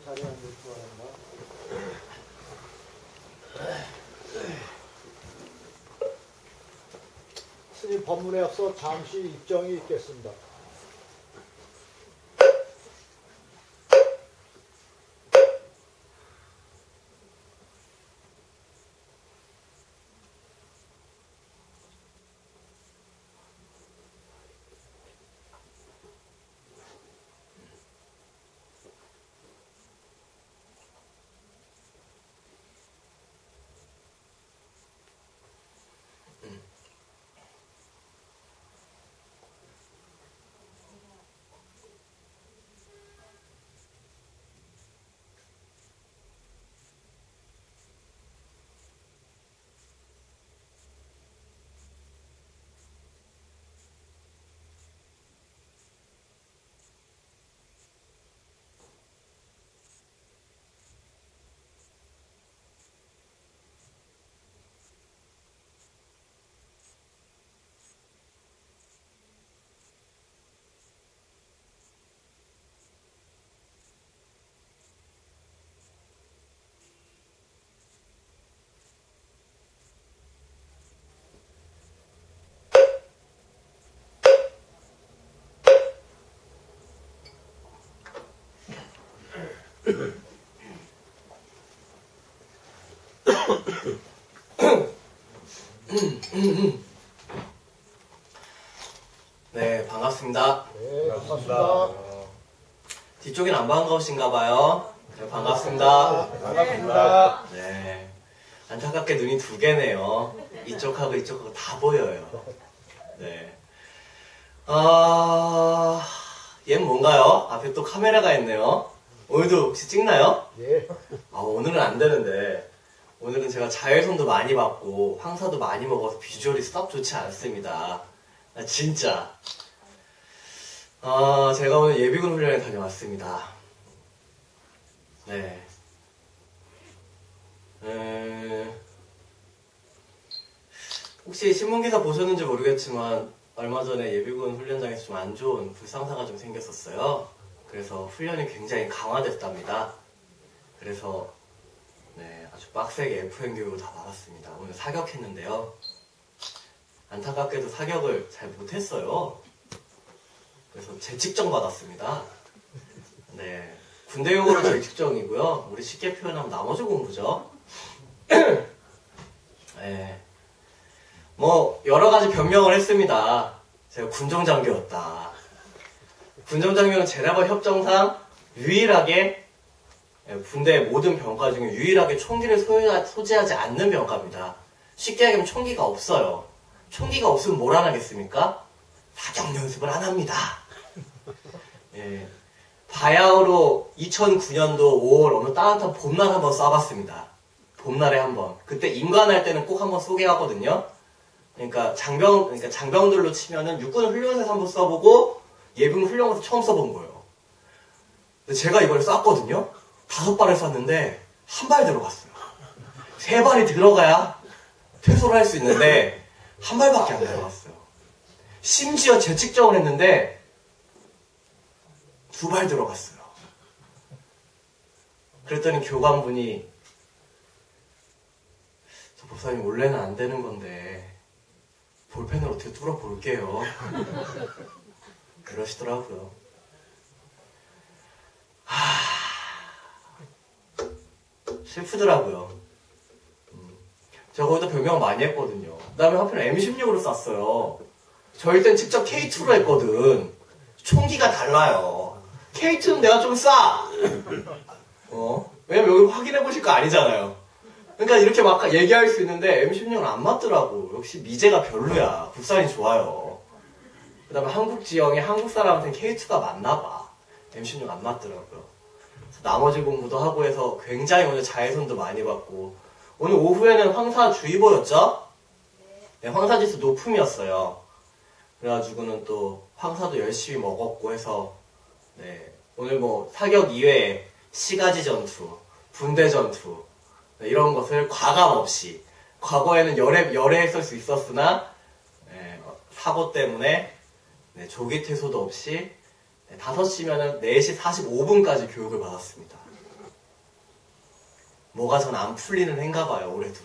자리에 앉을 바랍니다. 스님 법문에 앞서 잠시 입정이 있겠습니다. 네, 반갑습니다. 네, 반갑습니다. 뒤쪽엔 안 반가우신가봐요. 네, 반갑습니다. 반갑습니다. 네, 안타깝게 눈이 두 개네요. 이쪽하고 이쪽하고 다 보여요. 네. 얘는 뭔가요? 앞에 또 카메라가 있네요. 오늘도 혹시 찍나요? 예. 오늘은 안 되는데. 오늘은 제가 자외선도 많이 받고 황사도 많이 먹어서 비주얼이 썩 좋지 않습니다. 진짜. 제가 오늘 예비군 훈련에 다녀왔습니다. 네. 혹시 신문기사 보셨는지 모르겠지만 얼마 전에 예비군 훈련장에서 좀 안 좋은 불상사가 좀 생겼었어요. 그래서 훈련이 굉장히 강화됐답니다. 그래서 네, 아주 빡세게 FN 교육을 다 받았습니다. 오늘 사격했는데요. 안타깝게도 사격을 잘 못했어요. 그래서 재직정 받았습니다. 네, 군대 용어로 재직정이고요. 우리 쉽게 표현하면 나머지 공부죠. 네, 뭐 여러 가지 변명을 했습니다. 제가 군정장교였다. 군정장교는 제라벌 협정상 유일하게 군대의 모든 병과 중에 유일하게 총기를 소지하지 않는 병과입니다. 쉽게 얘기하면 총기가 없어요. 총기가 없으면 뭘 안 하겠습니까? 사격 연습을 안 합니다. 예. 바야흐로 2009년도 5월 어느 따뜻한 봄날 한번 쏴봤습니다. 봄날에 한번. 그때 임관할 때는 꼭 한번 쏘게 하거든요. 그러니까 장병들로 치면은 육군 훈련소에서 한번 써보고 예비군 훈련소에서 처음 써본 거예요. 근데 제가 이걸 쐈거든요. 5발을 쐈는데 한 발 들어갔어요. 3발이 들어가야 퇴소를 할 수 있는데 한 발밖에 안 들어갔어요. 심지어 재측정을 했는데 2발 들어갔어요. 그랬더니 교관분이 저 법사님 원래는 안 되는 건데 볼펜을 어떻게 뚫어볼게요. 그러시더라고요. 슬프더라고요. 제가 거기다 변명 많이 했거든요. 그 다음에 하필 M16으로 쐈어요. 저희 땐 직접 K2로 했거든. 총기가 달라요. K2는 내가 좀 싸! 왜냐면 여기 확인해보실 거 아니잖아요. 그러니까 이렇게 막 얘기할 수 있는데 M16은 안 맞더라고. 역시 미제가 별로야. 국산이 좋아요. 그 다음에 한국 지형에 한국 사람한테는 K2가 맞나봐. M16 안 맞더라고요. 나머지 공부도 하고 해서 굉장히 오늘 자외선도 많이 받고 오늘 오후에는 황사주의보였죠? 네, 황사지수 높음이었어요. 그래가지고는 또 황사도 열심히 먹었고 해서 네, 오늘 뭐 사격 이외에 시가지 전투, 분대 전투 네, 이런 것을 과감 없이 과거에는 열애했을 수 있었으나 네, 사고 때문에 네, 조기 퇴소도 없이 5시면은 4시 45분까지 교육을 받았습니다. 뭐가 전 안 풀리는 해인가 봐요, 올해도.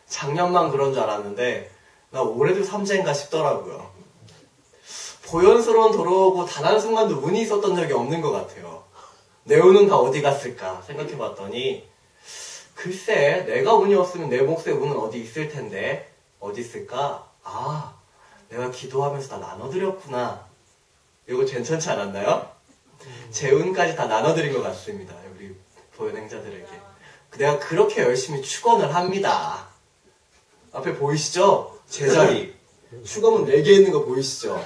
작년만 그런 줄 알았는데 나 올해도 삼재인가 싶더라고요. 보연스러운 도로고 단 한순간도 운이 있었던 적이 없는 것 같아요. 내 운은 다 어디 갔을까 생각해봤더니 글쎄, 내가 운이 없으면 내 몫의 운은 어디 있을 텐데 어디 있을까? 아, 내가 기도하면서 다 나눠드렸구나. 이거 괜찮지 않았나요? 제 운까지 다 나눠드린 것 같습니다. 우리 보현행자들에게. 내가 그렇게 열심히 축원을 합니다. 앞에 보이시죠? 제자리. 축원문 4개 있는 거 보이시죠?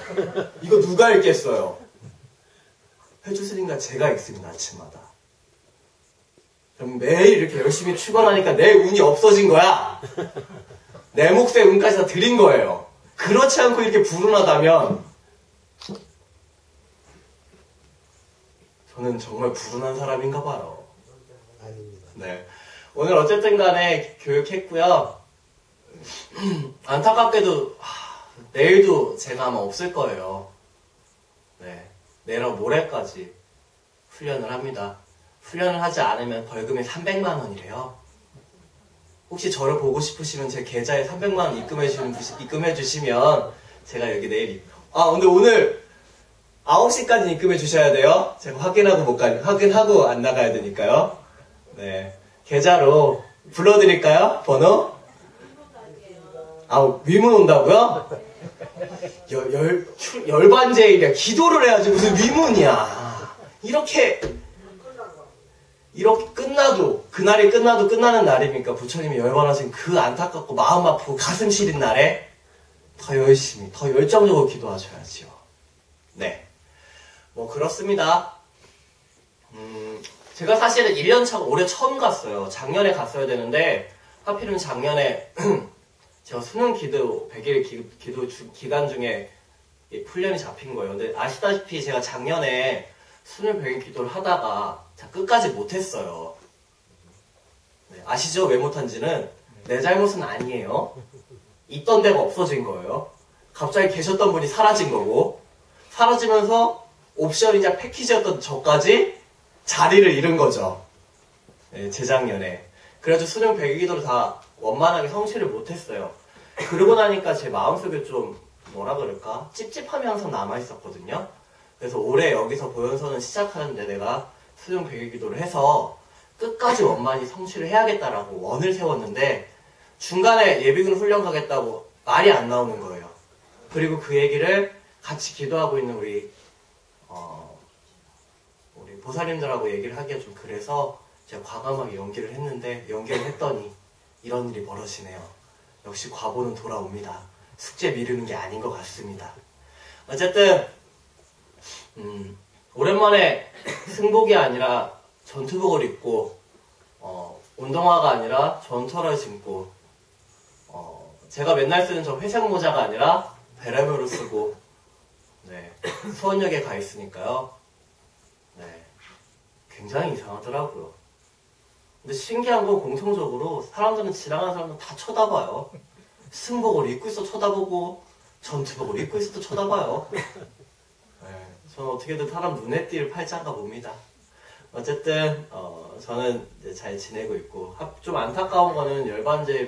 이거 누가 읽겠어요? 회주스님과 제가 읽습니다. 아침마다. 그럼 매일 이렇게 열심히 축원하니까 내 운이 없어진 거야. 내 몫의 운까지 다 드린 거예요. 그렇지 않고 이렇게 불운하다면 저는 정말 불운한 사람인가 봐요. 아닙니다. 네. 오늘 어쨌든 간에 교육했고요. 안타깝게도 내일도 제가 아마 없을 거예요. 네. 내일하고 모레까지 훈련을 합니다. 훈련을 하지 않으면 벌금이 300만 원이래요. 혹시 저를 보고 싶으시면 제 계좌에 300만 원 입금해 주시면 제가 여기 내일 근데 오늘 9시까지 입금해 주셔야 돼요. 제가 확인하고 안 나가야 되니까요. 네. 계좌로 불러드릴까요? 번호? 위문 온다고요? 열반제일이야. 기도를 해야지 무슨 위문이야. 이렇게 그날이 끝나도 끝나는 날입니까? 부처님이 열반하신 그 안타깝고 마음 아프고 가슴 시린 날에 더 열심히, 더 열정적으로 기도하셔야지요. 네. 뭐 그렇습니다. 제가 사실은 1년차가 올해 처음 갔어요. 작년에 갔어야 되는데 하필이면 작년에 제가 수능 기도 100일 기도 기간 중에 훈련이 잡힌 거예요. 근데 아시다시피 제가 작년에 수능 100일 기도를 하다가 끝까지 못했어요. 네, 아시죠? 왜 못한지는 내 잘못은 아니에요. 있던 데가 없어진 거예요. 갑자기 계셨던 분이 사라진 거고 사라지면서 옵션이자 패키지였던 저까지 자리를 잃은 거죠. 네, 재작년에. 그래가지고 수능 100일 기도를 다 원만하게 성취를 못했어요. 그러고 나니까 제 마음속에 좀 뭐라 그럴까? 찝찝함이 항상 남아있었거든요. 그래서 올해 여기서 보현서는 시작하는데 내가 수능 100일 기도를 해서 끝까지 원만히 성취를 해야겠다라고 원을 세웠는데 중간에 예비군 훈련 가겠다고 말이 안 나오는 거예요. 그리고 그 얘기를 같이 기도하고 있는 우리 보살님들하고 얘기를 하기가 좀 그래서 제가 과감하게 연기를 했더니 이런 일이 벌어지네요. 역시 과보는 돌아옵니다. 숙제 미루는 게 아닌 것 같습니다. 어쨌든 오랜만에 승복이 아니라 전투복을 입고 운동화가 아니라 전철을 신고 제가 맨날 쓰는 저 회색 모자가 아니라 베레모를 쓰고 네, 수원역에 가 있으니까요. 네, 굉장히 이상하더라고요. 근데 신기한 건 공통적으로 사람들은 지나가는 사람들 다 쳐다봐요. 승복을 입고 있어 쳐다보고 전투복을 입고 있어도 쳐다봐요. 네, 저는 어떻게든 사람 눈에 띌 팔자인가 봅니다. 어쨌든 저는 이제 잘 지내고 있고 좀 안타까운 거는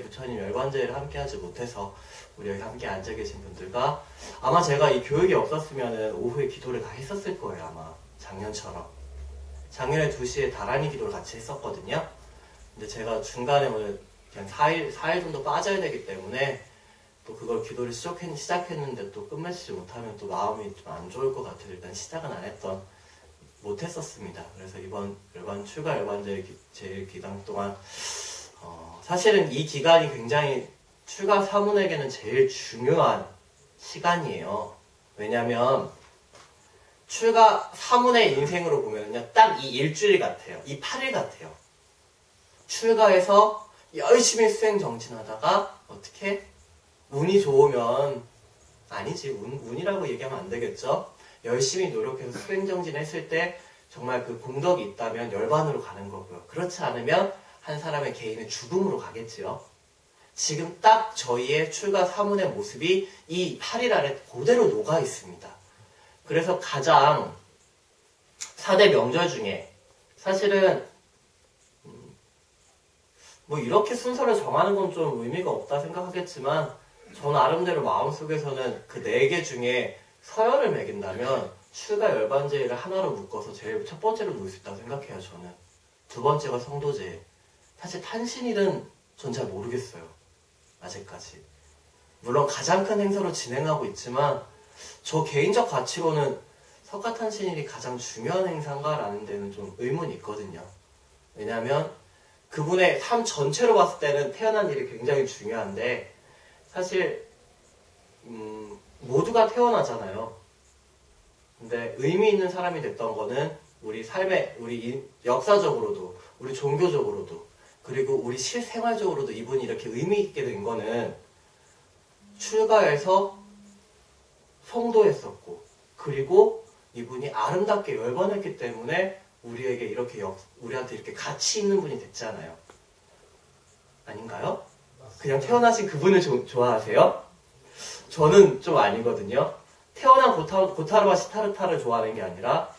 부처님 열반제를 함께 하지 못해서 우리 여기 함께 앉아 계신 분들과 아마 제가 이 교육이 없었으면 오후에 기도를 다 했었을 거예요. 아마 작년처럼. 작년에 2시에 다란이 기도를 같이 했었거든요. 근데 제가 중간에 오늘 그냥 4일 정도 빠져야 되기 때문에 또 그걸 기도를 시작했는데 또 끝맺지 못하면 또 마음이 좀 안 좋을 것 같아서 일단 시작은 못했었습니다. 그래서 이번 출가 열반제 제일 기간 동안 사실은 이 기간이 굉장히 출가 사문에게는 제일 중요한 시간이에요. 왜냐면 출가 사문의 인생으로 보면요 딱 이 일주일 같아요. 이 8일 같아요. 출가해서 열심히 수행 정진하다가 어떻게 운이 좋으면 아니지 운이라고 얘기하면 안 되겠죠. 열심히 노력해서 수행 정진했을 때 정말 그 공덕이 있다면 열반으로 가는 거고요. 그렇지 않으면 한 사람의 개인의 죽음으로 가겠지요. 지금 딱 저희의 출가 사문의 모습이 이 8일 아래 그대로 녹아 있습니다. 그래서 가장 4대 명절 중에 사실은 뭐 이렇게 순서를 정하는 건 좀 의미가 없다 생각하겠지만 저 나름대로 마음속에서는 그 4개 중에 서열을 매긴다면 출가 열반제를 하나로 묶어서 제일 첫 번째로 놓을 수 있다고 생각해요. 저는. 두 번째가 성도제. 사실 탄신일은 전 잘 모르겠어요. 아직까지. 물론 가장 큰 행사로 진행하고 있지만 저 개인적 가치로는 석가탄신일이 가장 중요한 행사인가라는 데는 좀 의문이 있거든요. 왜냐하면 그분의 삶 전체로 봤을 때는 태어난 일이 굉장히 중요한데 사실 모두가 태어나잖아요. 근데 의미 있는 사람이 됐던 거는 우리 삶에, 우리 역사적으로도, 우리 종교적으로도, 그리고 우리 실생활적으로도 이분이 이렇게 의미 있게 된 거는 출가해서 성도했었고, 그리고 이분이 아름답게 열반했기 때문에 우리에게 이렇게 우리한테 이렇게 가치 있는 분이 됐잖아요. 아닌가요? 그냥 태어나신 그분을 좋아하세요? 저는 좀 아니거든요. 태어난 고타르마 시타르타를 좋아하는 게 아니라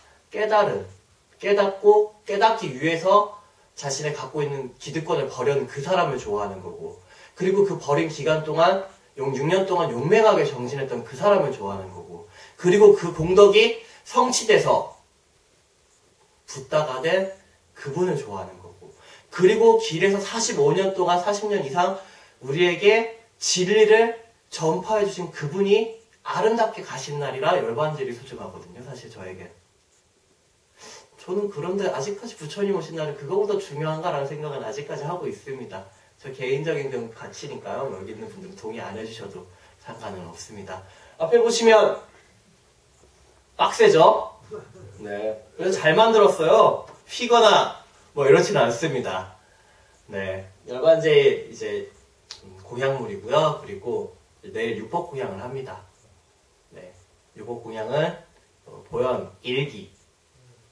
깨닫고 깨닫기 위해서 자신의 갖고 있는 기득권을 버려는 그 사람을 좋아하는 거고, 그리고 그 버린 기간 동안 6년 동안 용맹하게 정진했던 그 사람을 좋아하는 거고, 그리고 그 공덕이 성취돼서 붓다가 된 그분을 좋아하는 거고, 그리고 길에서 45년 동안 40년 이상 우리에게 진리를 전파해 주신 그분이 아름답게 가신 날이라 열반절이 소중하거든요. 사실 저에겐. 저는 그런데 아직까지 부처님 오신 날은 그거보다 중요한가라는 생각은 아직까지 하고 있습니다. 저 개인적인 좀 가치니까요. 여기 있는 분들은 동의 안 해주셔도 상관은 없습니다. 앞에 보시면 빡세죠? 네. 그래서 잘 만들었어요. 휘거나 뭐 이렇지는 않습니다. 네. 열반제일 이제 공양물이고요. 그리고 내일 육법공양을 합니다. 네. 육법공양은 보현 1기.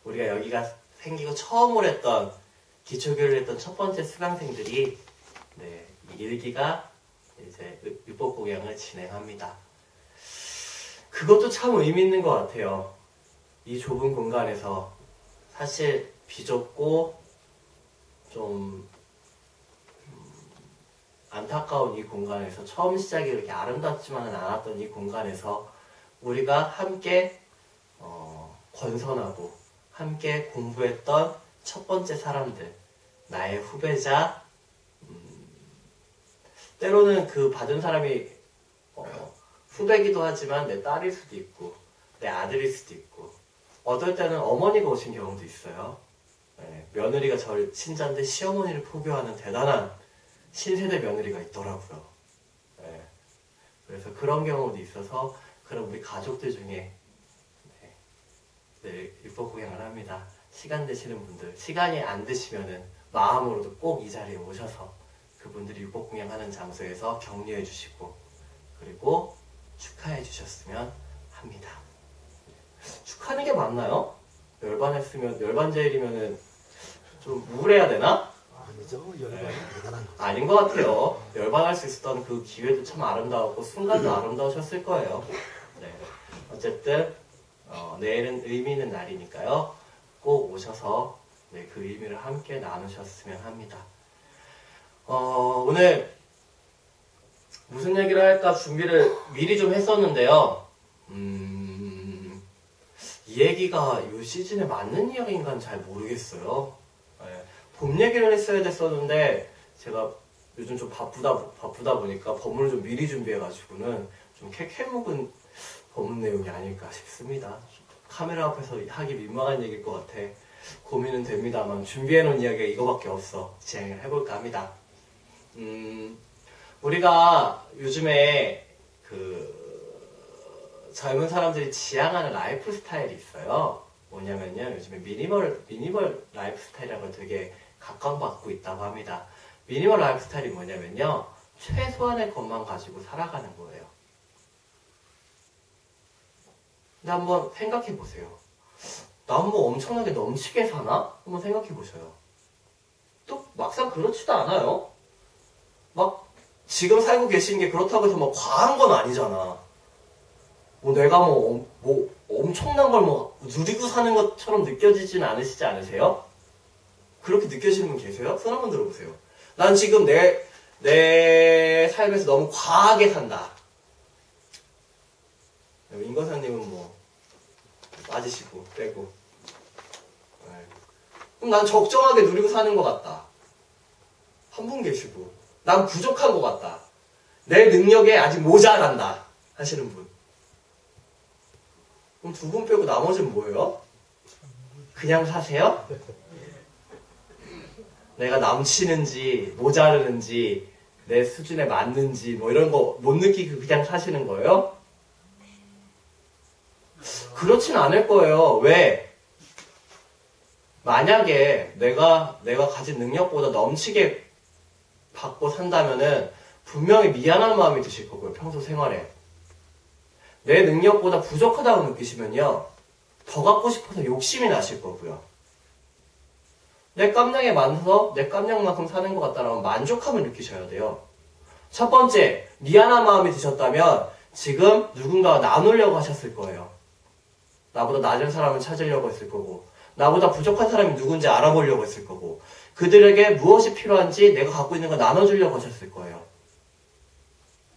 우리가 여기가 생기고 처음으로 했던 기초교류를 했던 첫 번째 수강생들이 네, 이 1기가 이제 육법공양을 진행합니다. 그것도 참 의미 있는 것 같아요. 이 좁은 공간에서 사실 비좁고 좀 안타까운 이 공간에서 처음 시작이 이렇게 아름답지만은 않았던 이 공간에서 우리가 함께 권선하고 함께 공부했던 첫 번째 사람들, 나의 후배자, 때로는 그 받은 사람이 후배기도 하지만 내 딸일 수도 있고 내 아들일 수도 있고 어떨 때는 어머니가 오신 경우도 있어요. 네, 며느리가 저를 친자인데 시어머니를 포교하는 대단한 신세대 며느리가 있더라고요. 네, 그래서 그런 경우도 있어서 그럼 우리 가족들 중에 네, 육법공양을 합니다. 시간 되시는 분들, 시간이 안 되시면은 마음으로도 꼭 이 자리에 오셔서 그분들이 육법공양하는 장소에서 격려해 주시고 그리고 축하해 주셨으면 합니다. 축하하는 게 맞나요? 열반했으면, 열반제일이면은 좀 우울해야 되나? 아니죠. 열반이 대단한 거죠. 아닌 것 같아요. 열반할 수 있었던 그 기회도 참 아름다웠고 순간도 아름다우셨을 거예요. 네. 어쨌든 내일은 의미 있는 날이니까요. 꼭 오셔서 네, 그 의미를 함께 나누셨으면 합니다. 오늘 무슨 얘기를 할까 준비를 미리 좀 했었는데요. 이 얘기가 이 시즌에 맞는 이야기인가는 잘 모르겠어요. 네, 봄 얘기를 했어야 됐었는데 제가 요즘 좀 바쁘다 보니까 법문을 좀 미리 준비해가지고는 좀 캐캐묵은 법문 내용이 아닐까 싶습니다. 카메라 앞에서 하기 민망한 얘기일 것 같아. 고민은 됩니다만 준비해놓은 이야기가 이거밖에 없어. 진행을 해볼까 합니다. 우리가 요즘에 젊은 사람들이 지향하는 라이프 스타일이 있어요. 뭐냐면요, 요즘에 미니멀 라이프 스타일이라고 되게 각광받고 있다고 합니다. 미니멀 라이프 스타일이 뭐냐면요, 최소한의 것만 가지고 살아가는 거예요. 근데 한번 생각해 보세요. 난 뭐 엄청나게 넘치게 사나? 한번 생각해 보셔요. 또 막상 그렇지도 않아요. 막 지금 살고 계신 게 그렇다고 해서 막 과한 건 아니잖아. 뭐 내가 뭐 엄청난 걸 뭐 누리고 사는 것처럼 느껴지진 않으시지 않으세요? 그렇게 느껴지는 분 계세요? 손 한번 들어보세요. 난 지금 내 삶에서 너무 과하게 산다. 임거사님은 뭐 빠지시고 빼고. 네. 그럼 난 적정하게 누리고 사는 것 같다. 한 분 계시고. 난 부족한 것 같다. 내 능력에 아직 모자란다. 하시는 분. 그럼 두 분 빼고 나머지는 뭐예요? 그냥 사세요? 내가 남치는지 모자르는지 내 수준에 맞는지 뭐 이런 거 못 느끼고 그냥 사시는 거예요? 그렇진 않을 거예요. 왜? 만약에 내가 가진 능력보다 넘치게 받고 산다면은 분명히 미안한 마음이 드실 거고요. 평소 생활에. 내 능력보다 부족하다고 느끼시면요. 더 갖고 싶어서 욕심이 나실 거고요. 내 깜냥에 맞춰서 내 깜냥만큼 사는 것 같다라면 만족함을 느끼셔야 돼요. 첫 번째, 미안한 마음이 드셨다면 지금 누군가와 나누려고 하셨을 거예요. 나보다 낮은 사람을 찾으려고 했을 거고, 나보다 부족한 사람이 누군지 알아보려고 했을 거고, 그들에게 무엇이 필요한지 내가 갖고 있는 걸 나눠주려고 하셨을 거예요.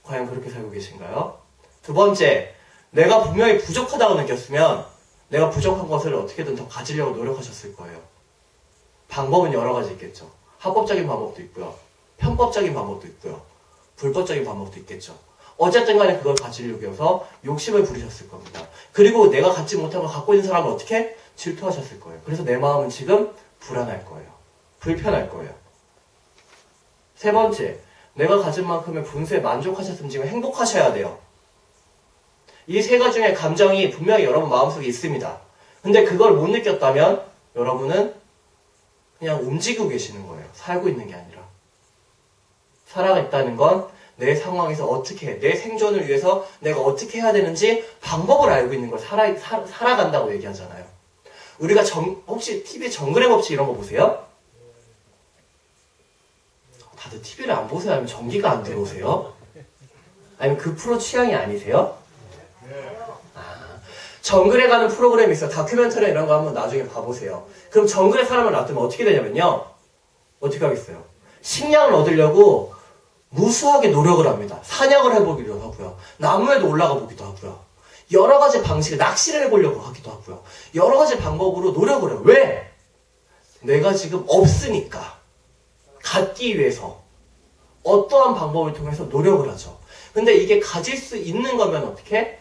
과연 그렇게 살고 계신가요? 두 번째, 내가 분명히 부족하다고 느꼈으면 내가 부족한 것을 어떻게든 더 가지려고 노력하셨을 거예요. 방법은 여러 가지 있겠죠. 합법적인 방법도 있고요. 편법적인 방법도 있고요. 불법적인 방법도 있겠죠. 어쨌든 간에 그걸 가지려고 해서 욕심을 부리셨을 겁니다. 그리고 내가 갖지 못한 걸 갖고 있는 사람을 어떻게? 질투하셨을 거예요. 그래서 내 마음은 지금 불안할 거예요. 불편할 거예요. 세 번째, 내가 가진 만큼의 분수에 만족하셨으면 지금 행복하셔야 돼요. 이 세 가지 중에 감정이 분명히 여러분 마음속에 있습니다. 근데 그걸 못 느꼈다면 여러분은 그냥 움직이고 계시는 거예요. 살고 있는 게 아니라. 살아있다는 건 내 상황에서 어떻게, 내 생존을 위해서 내가 어떻게 해야 되는지 방법을 알고 있는 걸 살아간다고 얘기하잖아요. 우리가 혹시 TV에 정글의 법칙 이런 거 보세요? 다들 TV를 안 보세요? 아니면 전기가 안 들어오세요? 아니면 그 프로 취향이 아니세요? 정글에 가는 프로그램이 있어요. 다큐멘터리 이런 거 한번 나중에 봐보세요. 그럼 정글에 사람을 놔두면 어떻게 되냐면요. 어떻게 하겠어요? 식량을 얻으려고 무수하게 노력을 합니다. 사냥을 해보기도 하고요. 나무에도 올라가 보기도 하고요. 여러 가지 방식을 낚시를 해보려고 하기도 하고요. 여러 가지 방법으로 노력을 해요. 왜? 내가 지금 없으니까. 갖기 위해서. 어떠한 방법을 통해서 노력을 하죠. 근데 이게 가질 수 있는 거면 어떻게?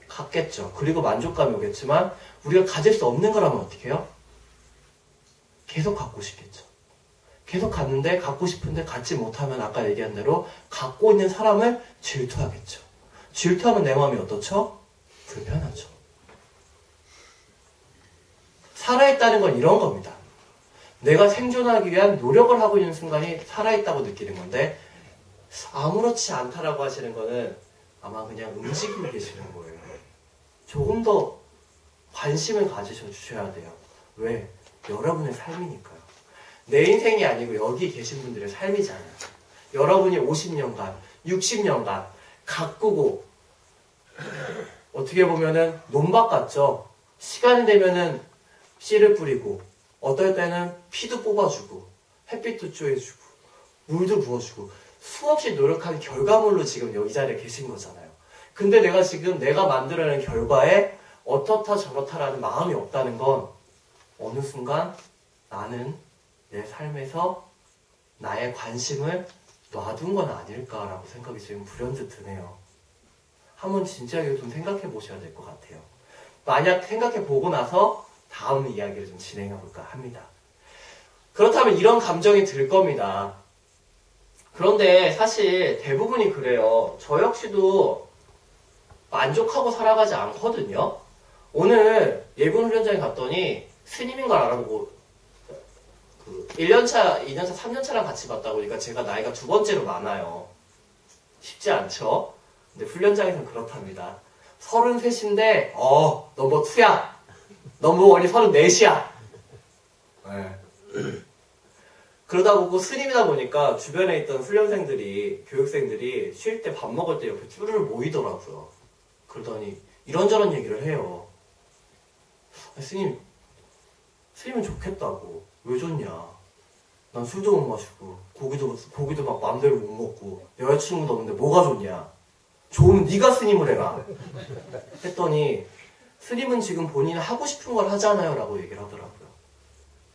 갖겠죠. 그리고 만족감이 오겠지만 우리가 가질 수 없는 거라면 어떻게 해요? 계속 갖고 싶겠죠. 계속 갖는데 갖고 싶은데 갖지 못하면 아까 얘기한 대로 갖고 있는 사람을 질투하겠죠. 질투하면 내 마음이 어떻죠? 불편하죠. 살아있다는 건 이런 겁니다. 내가 생존하기 위한 노력을 하고 있는 순간이 살아있다고 느끼는 건데 아무렇지 않다라고 하시는 거는 아마 그냥 움직이고 계시는 거예요. 조금 더 관심을 가지셔주셔야 돼요. 왜? 여러분의 삶이니까요. 내 인생이 아니고 여기 계신 분들의 삶이잖아요. 여러분이 50년간, 60년간 가꾸고 어떻게 보면은 논밭 같죠? 시간이 되면은 씨를 뿌리고 어떨 때는 피도 뽑아주고 햇빛도 쬐주고 물도 부어주고 수없이 노력한 결과물로 지금 여기 자리에 계신 거잖아요. 근데 내가 지금 내가 만들어낸 결과에 어떻다 저렇다라는 마음이 없다는 건 어느 순간 나는 내 삶에서 나의 관심을 놔둔 건 아닐까라고 생각이 지금 불현듯 드네요. 한번 진지하게 좀 생각해 보셔야 될 것 같아요. 만약 생각해 보고 나서 다음 이야기를 좀 진행해 볼까 합니다. 그렇다면 이런 감정이 들 겁니다. 그런데 사실 대부분이 그래요. 저 역시도 만족하고 살아가지 않거든요. 오늘 예분 훈련장에 갔더니 스님인 걸 알아보고 1년차, 2년차, 3년차랑 같이 봤다 보니까 제가 나이가 두 번째로 많아요. 쉽지 않죠? 근데 훈련장에서는 그렇답니다. 33인데 넘버 2야. 넘버 1이 34이야. 네. 그러다 보고 스님이다 보니까 주변에 있던 훈련생들이, 교육생들이 쉴 때 밥 먹을 때 옆에 쭈르르 모이더라고요. 그러더니 이런저런 얘기를 해요. 스님은 좋겠다고. 왜 좋냐? 난 술도 못 마시고 고기도 막 마음대로 못 먹고 여자친구도 없는데 뭐가 좋냐? 좋으면 네가 스님을 해라. 했더니 스님은 지금 본인이 하고 싶은 걸 하잖아요 라고 얘기를 하더라고요.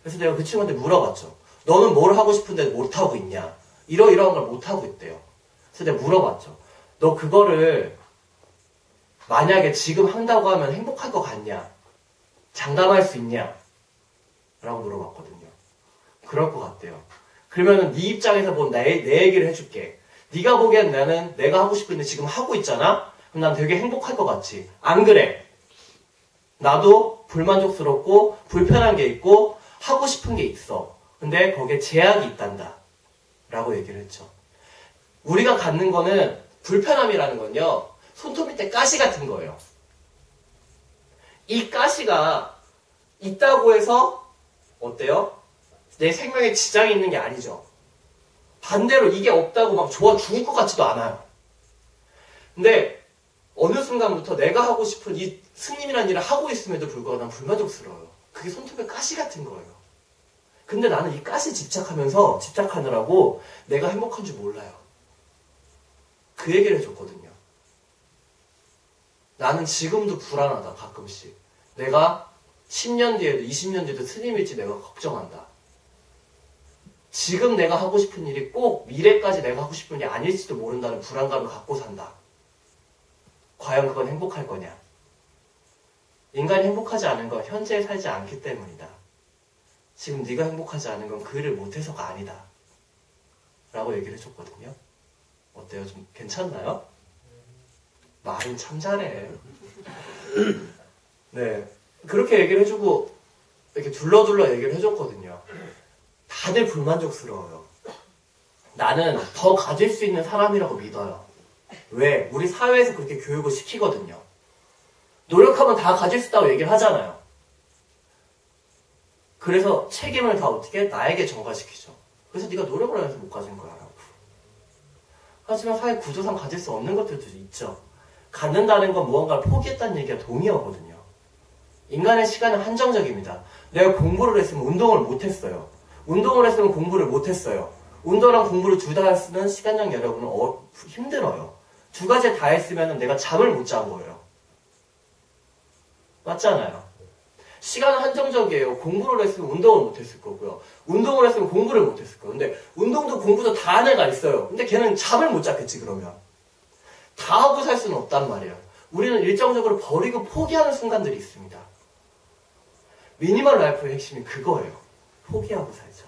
그래서 내가 그 친구한테 물어봤죠. 너는 뭘 하고 싶은데 못하고 있냐? 이러이러한 걸 못하고 있대요. 그래서 내가 물어봤죠. 너 그거를 만약에 지금 한다고 하면 행복할 것 같냐? 장담할 수 있냐? 라고 물어봤거든요. 그럴 것 같대요. 그러면은 네 입장에서 본 내 얘기를 해줄게. 네가 보기엔 나는 내가 하고 싶은데 지금 하고 있잖아? 그럼 난 되게 행복할 것 같지? 안 그래? 나도 불만족스럽고 불편한 게 있고 하고 싶은 게 있어. 근데 거기에 제약이 있단다. 라고 얘기를 했죠. 우리가 갖는 거는 불편함이라는 건요. 손톱 밑에 가시 같은 거예요. 이 가시가 있다고 해서 어때요? 내 생명에 지장이 있는 게 아니죠. 반대로 이게 없다고 막 좋아 죽을 것 같지도 않아요. 근데 어느 순간부터 내가 하고 싶은 이 스님이라는 일을 하고 있음에도 불구하고 난 불만족스러워요. 그게 손톱에 가시 같은 거예요. 근데 나는 이 가시 집착하느라고 내가 행복한 줄 몰라요. 그 얘기를 해줬거든요. 나는 지금도 불안하다, 가끔씩. 내가 10년 뒤에도 20년 뒤에도 스님일지 내가 걱정한다. 지금 내가 하고 싶은 일이 꼭 미래까지 내가 하고 싶은 일이 아닐지도 모른다는 불안감을 갖고 산다. 과연 그건 행복할 거냐? 인간이 행복하지 않은 건 현재에 살지 않기 때문이다. 지금 네가 행복하지 않은 건 그 일을 못해서가 아니다. 라고 얘기를 해줬거든요. 어때요? 좀 괜찮나요? 말은 참 잘해. 네. 그렇게 얘기를 해주고 이렇게 둘러둘러 얘기를 해줬거든요. 다들 불만족스러워요. 나는 더 가질 수 있는 사람이라고 믿어요. 왜? 우리 사회에서 그렇게 교육을 시키거든요. 노력하면 다 가질 수 있다고 얘기를 하잖아요. 그래서 책임을 다 어떻게? 나에게 전가시키죠. 그래서 네가 노력을 안 해서 못 가진 거야 라고. 하지만 사회 구조상 가질 수 없는 것들도 있죠. 갖는다는 건 무언가를 포기했다는 얘기가 동의어거든요. 인간의 시간은 한정적입니다. 내가 공부를 했으면 운동을 못했어요. 운동을 했으면 공부를 못했어요. 운동이랑 공부를 둘 다 쓰는 시간적 여러분은 힘들어요. 두 가지 다 했으면 내가 잠을 못 잔 거예요. 맞잖아요. 시간은 한정적이에요. 공부를 했으면 운동을 못했을 거고요. 운동을 했으면 공부를 못했을 거예요. 근데 운동도 공부도 다 한 애가 있어요. 근데 걔는 잠을 못 잤겠지 그러면. 다 하고 살 수는 없단 말이에요. 우리는 일정적으로 버리고 포기하는 순간들이 있습니다. 미니멀 라이프의 핵심이 그거예요. 포기하고 살자.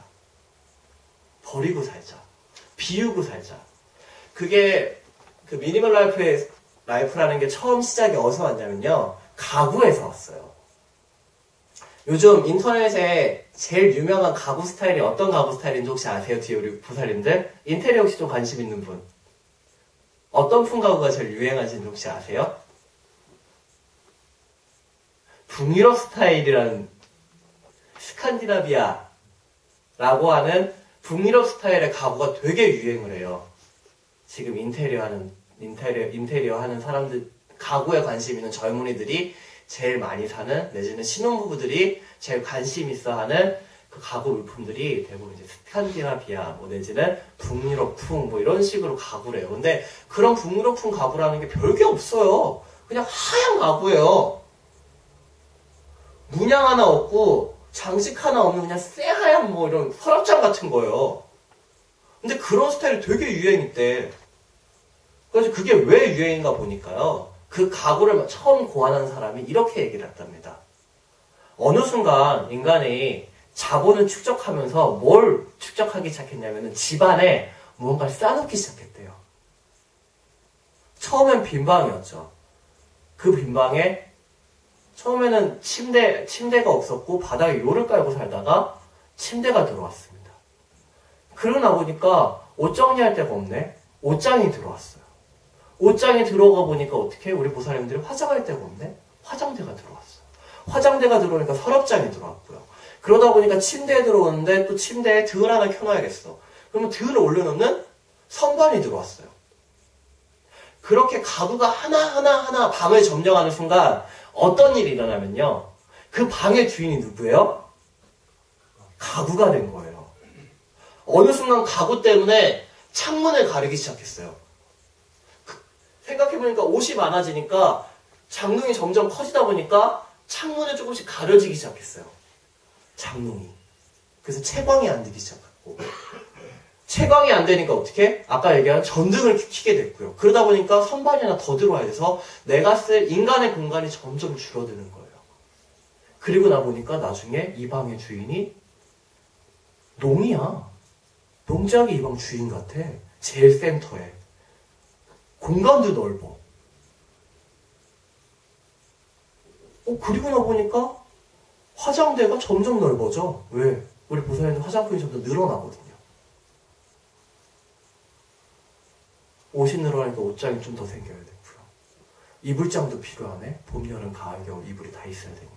버리고 살자. 비우고 살자. 그게 그 미니멀 라이프라는 게 처음 시작이 어디서 왔냐면요. 가구에서 왔어요. 요즘 인터넷에 제일 유명한 가구 스타일이 어떤 가구 스타일인지 혹시 아세요? 뒤에 우리 보살님들? 인테리어 혹시 좀 관심 있는 분? 어떤 품 가구가 제일 유행하시는지 혹시 아세요? 북유럽 스타일이라는 스칸디나비아라고 하는 북유럽 스타일의 가구가 되게 유행을 해요. 지금 인테리어 하는 사람들, 가구에 관심 있는 젊은이들이 제일 많이 사는, 내지는 신혼부부들이 제일 관심 있어 하는 그 가구 물품들이 대부분 이제 스칸디나비아, 내지는 북유럽풍, 이런 식으로 가구래요. 근데 그런 북유럽풍 가구라는 게 별게 없어요. 그냥 하얀 가구예요. 문양 하나 없고, 장식 하나 없는 그냥 새하얀 이런 서랍장 같은 거예요. 근데 그런 스타일이 되게 유행이대. 그래서 그게 왜 유행인가 보니까요. 그 가구를 처음 고안한 사람이 이렇게 얘기를 했답니다. 어느 순간 인간이 자본을 축적하면서 뭘 축적하기 시작했냐면은 집안에 무언가를 쌓아놓기 시작했대요. 처음엔 빈방이었죠. 그 빈방에 처음에는 침대가 없었고 바닥에 요를 깔고 살다가 침대가 들어왔습니다. 그러나 보니까 옷 정리할 데가 없네. 옷장이 들어왔어요. 옷장에 들어가 보니까 어떻게 우리 보살님들이 화장할 데가 없네? 화장대가 들어왔어요. 화장대가 들어오니까 서랍장이 들어왔고요. 그러다 보니까 침대에 들어오는데 또 침대에 들 하나 켜놔야겠어. 그러면 들을 올려놓는 선반이 들어왔어요. 그렇게 가구가 하나하나 방을 점령하는 순간 어떤 일이 일어나면요. 그 방의 주인이 누구예요? 가구가 된 거예요. 어느 순간 가구 때문에 창문을 가리기 시작했어요. 생각해보니까 옷이 많아지니까 장롱이 점점 커지다 보니까 창문을 조금씩 가려지기 시작했어요. 장롱이. 그래서 채광이 안 되기 시작했고, 채광이 안 되니까 어떻게? 아까 얘기한 전등을 켜게 됐고요. 그러다 보니까 선반이 하나 더 들어와야 돼서 내가 쓸 인간의 공간이 점점 줄어드는 거예요. 그리고 나 보니까 나중에 이 방의 주인이 농이야. 농작이 이 방 주인 같아. 제일 센터에. 공간도 넓어. 그리고 나 보니까 화장대가 점점 넓어져. 왜? 우리 보살에는 화장품이 점점 늘어나거든요. 옷이 늘어나니까 옷장이 좀 더 생겨야 되고요. 이불장도 필요하네. 봄, 여름, 가을, 겨울 이불이 다 있어야 되니까.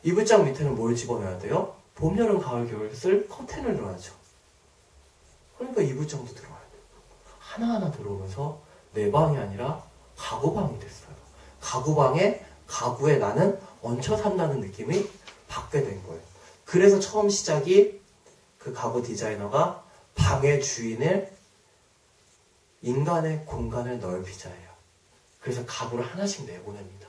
이불장 밑에는 뭘 집어넣어야 돼요? 봄, 여름, 가을, 겨울 쓸 커튼을 넣어야죠. 그러니까 이불장도 들어와야 돼요. 하나하나 들어오면서 내 방이 아니라 가구방이 됐어요. 가구에 나는 얹혀 산다는 느낌이 받게 된 거예요. 그래서 처음 시작이 그 가구 디자이너가 방의 주인을 인간의 공간을 넓히자예요. 그래서 가구를 하나씩 내보냅니다.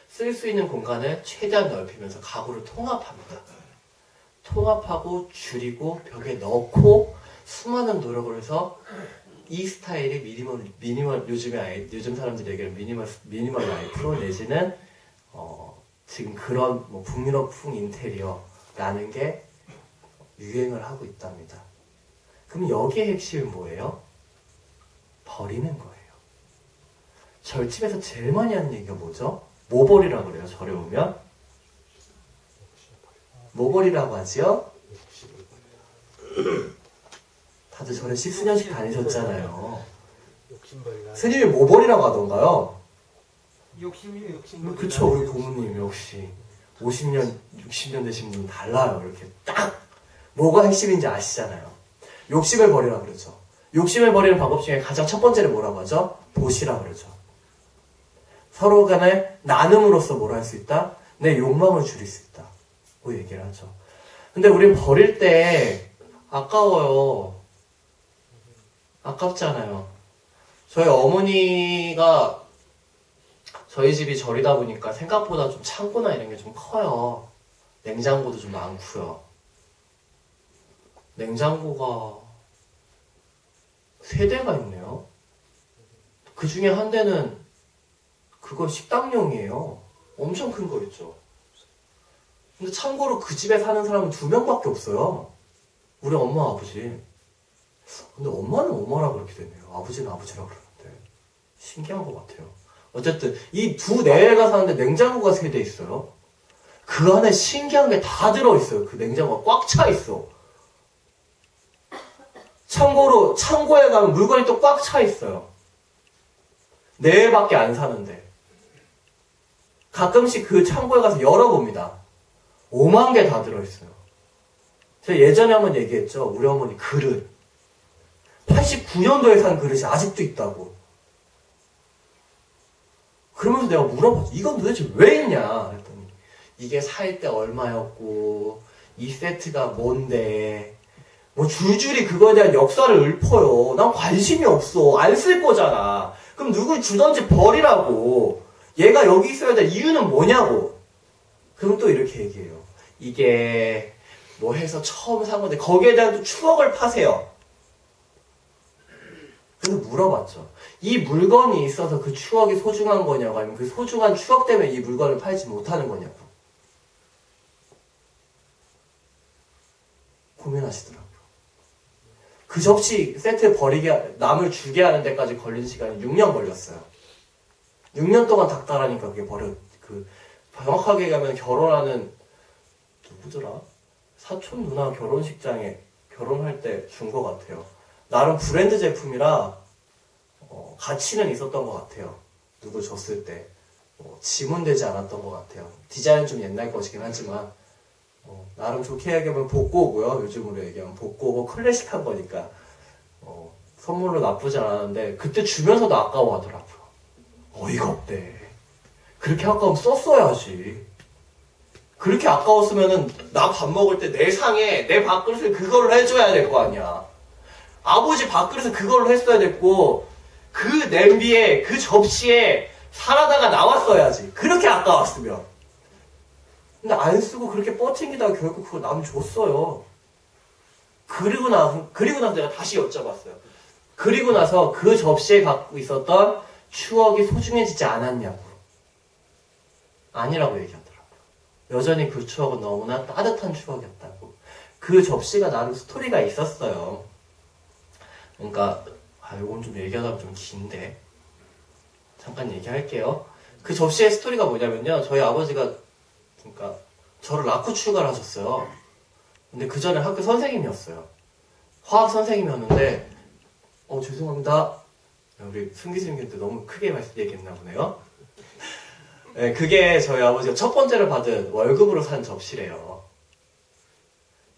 쓸 수 있는 공간을 최대한 넓히면서 가구를 통합합니다. 통합하고 줄이고 벽에 넣고 수많은 노력을 해서 이 스타일이 미니멀 요즘 사람들이 얘기하는 미니멀 라이프로 내지는 지금 그런 북유럽풍 인테리어라는 게 유행을 하고 있답니다. 그럼 여기의 핵심은 뭐예요? 버리는 거예요. 절집에서 제일 많이 하는 얘기가 뭐죠? 모버리라고 그래요. 절에 오면 모버리라고 하지요? 다들 절에 10수년씩 다니셨잖아요. 스님이 모버리라고 하던가요? 욕심이 그쵸, 우리 고모님 역시 50년, 60년 되신 분은 달라요. 이렇게 딱 뭐가 핵심인지 아시잖아요. 욕심을 버리라 그러죠. 욕심을 버리는 방법 중에 가장 첫 번째는 뭐라고 하죠? 보시라 그러죠. 서로 간에 나눔으로써 뭘 할 수 있다? 내 욕망을 줄일 수 있다. 고 얘기를 하죠. 근데 우린 버릴 때 아까워요. 아깝잖아요. 저희 어머니가 저희 집이 절이다 보니까 생각보다 좀 창고나 이런 게 좀 커요. 냉장고도 좀 많고요. 냉장고가 3대가 있네요. 그 중에 한 대는 그거 식당용이에요. 엄청 큰 거 있죠. 근데 참고로 그 집에 사는 사람은 2명밖에 없어요. 우리 엄마, 아버지. 근데 엄마는 엄마라 그렇게 되네요. 아버지는 아버지라 그러는데. 신기한 것 같아요. 어쨌든 이 2내외가 사는데 냉장고가 3대 있어요. 그 안에 신기한 게 다 들어있어요. 그 냉장고가 꽉 차 있어. 참고로 창고에 가면 물건이 또 꽉 차 있어요. 4회밖에 안 사는데. 가끔씩 그 창고에 가서 열어봅니다. 5만 개 다 들어있어요. 제가 예전에 한번 얘기했죠. 우리 어머니 그릇. 89년도에 산 그릇이 아직도 있다고. 그러면서 내가 물어봤죠. 이건 도대체 왜 있냐? 그랬더니 이게 살 때 얼마였고 이 세트가 뭔데 뭐 줄줄이 그거에 대한 역사를 읊어요. 난 관심이 없어. 안 쓸 거잖아. 그럼 누구 주던지 버리라고. 얘가 여기 있어야 될 이유는 뭐냐고. 그럼 또 이렇게 얘기해요. 이게 뭐 해서 처음 산 건데 거기에 대한 또 추억을 파세요. 그래서 물어봤죠. 이 물건이 있어서 그 추억이 소중한 거냐고 아니면 그 소중한 추억 때문에 이 물건을 팔지 못하는 거냐고. 고민하시더라고요. 그 접시 세트 버리게 남을 주게 하는 데까지 걸린 시간이 6년 걸렸어요. 6년 동안 닥달하니까 그게 정확하게 얘기하면 결혼하는 누구더라? 사촌 누나 결혼식장에 결혼할 때 준 것 같아요. 나름 브랜드 제품이라 가치는 있었던 것 같아요. 누구 줬을 때 지문되지 않았던 것 같아요. 디자인은 좀 옛날 것이긴 하지만 나름 좋게 얘기하면 복고고요. 요즘으로 얘기하면 복고고 클래식한 거니까 선물로 나쁘지 않았는데 그때 주면서도 아까워하더라고요. 어이가 없대. 그렇게 아까우면 썼어야지. 그렇게 아까웠으면은 나 밥 먹을 때 내 상에 내 밥그릇을 그걸로 해줘야 될 거 아니야. 아버지 밥그릇을 그걸로 했어야 됐고 그 냄비에 그 접시에 사라다가 나왔어야지. 그렇게 아까웠으면. 근데 안 쓰고 그렇게 뻗팅기다가 결국 그거 남 줬어요. 그리고 나서 내가 다시 여쭤봤어요. 그리고 나서 그 접시에 갖고 있었던 추억이 소중해지지 않았냐고. 아니라고 얘기하더라고요. 여전히 그 추억은 너무나 따뜻한 추억이었다고. 그 접시가 나름 스토리가 있었어요. 그러니까 이건 좀 얘기하다 좀 긴데 잠깐 얘기할게요. 그 접시의 스토리가 뭐냐면요. 저희 아버지가 그러니까 저를 낳고 출가를 하셨어요. 근데 그 전에 학교 선생님이었어요. 화학 선생님이었는데 죄송합니다. 우리 승 교수님한테 너무 크게 얘기했나 보네요. 네, 그게 저희 아버지가 첫 번째로 받은 월급으로 산 접시래요.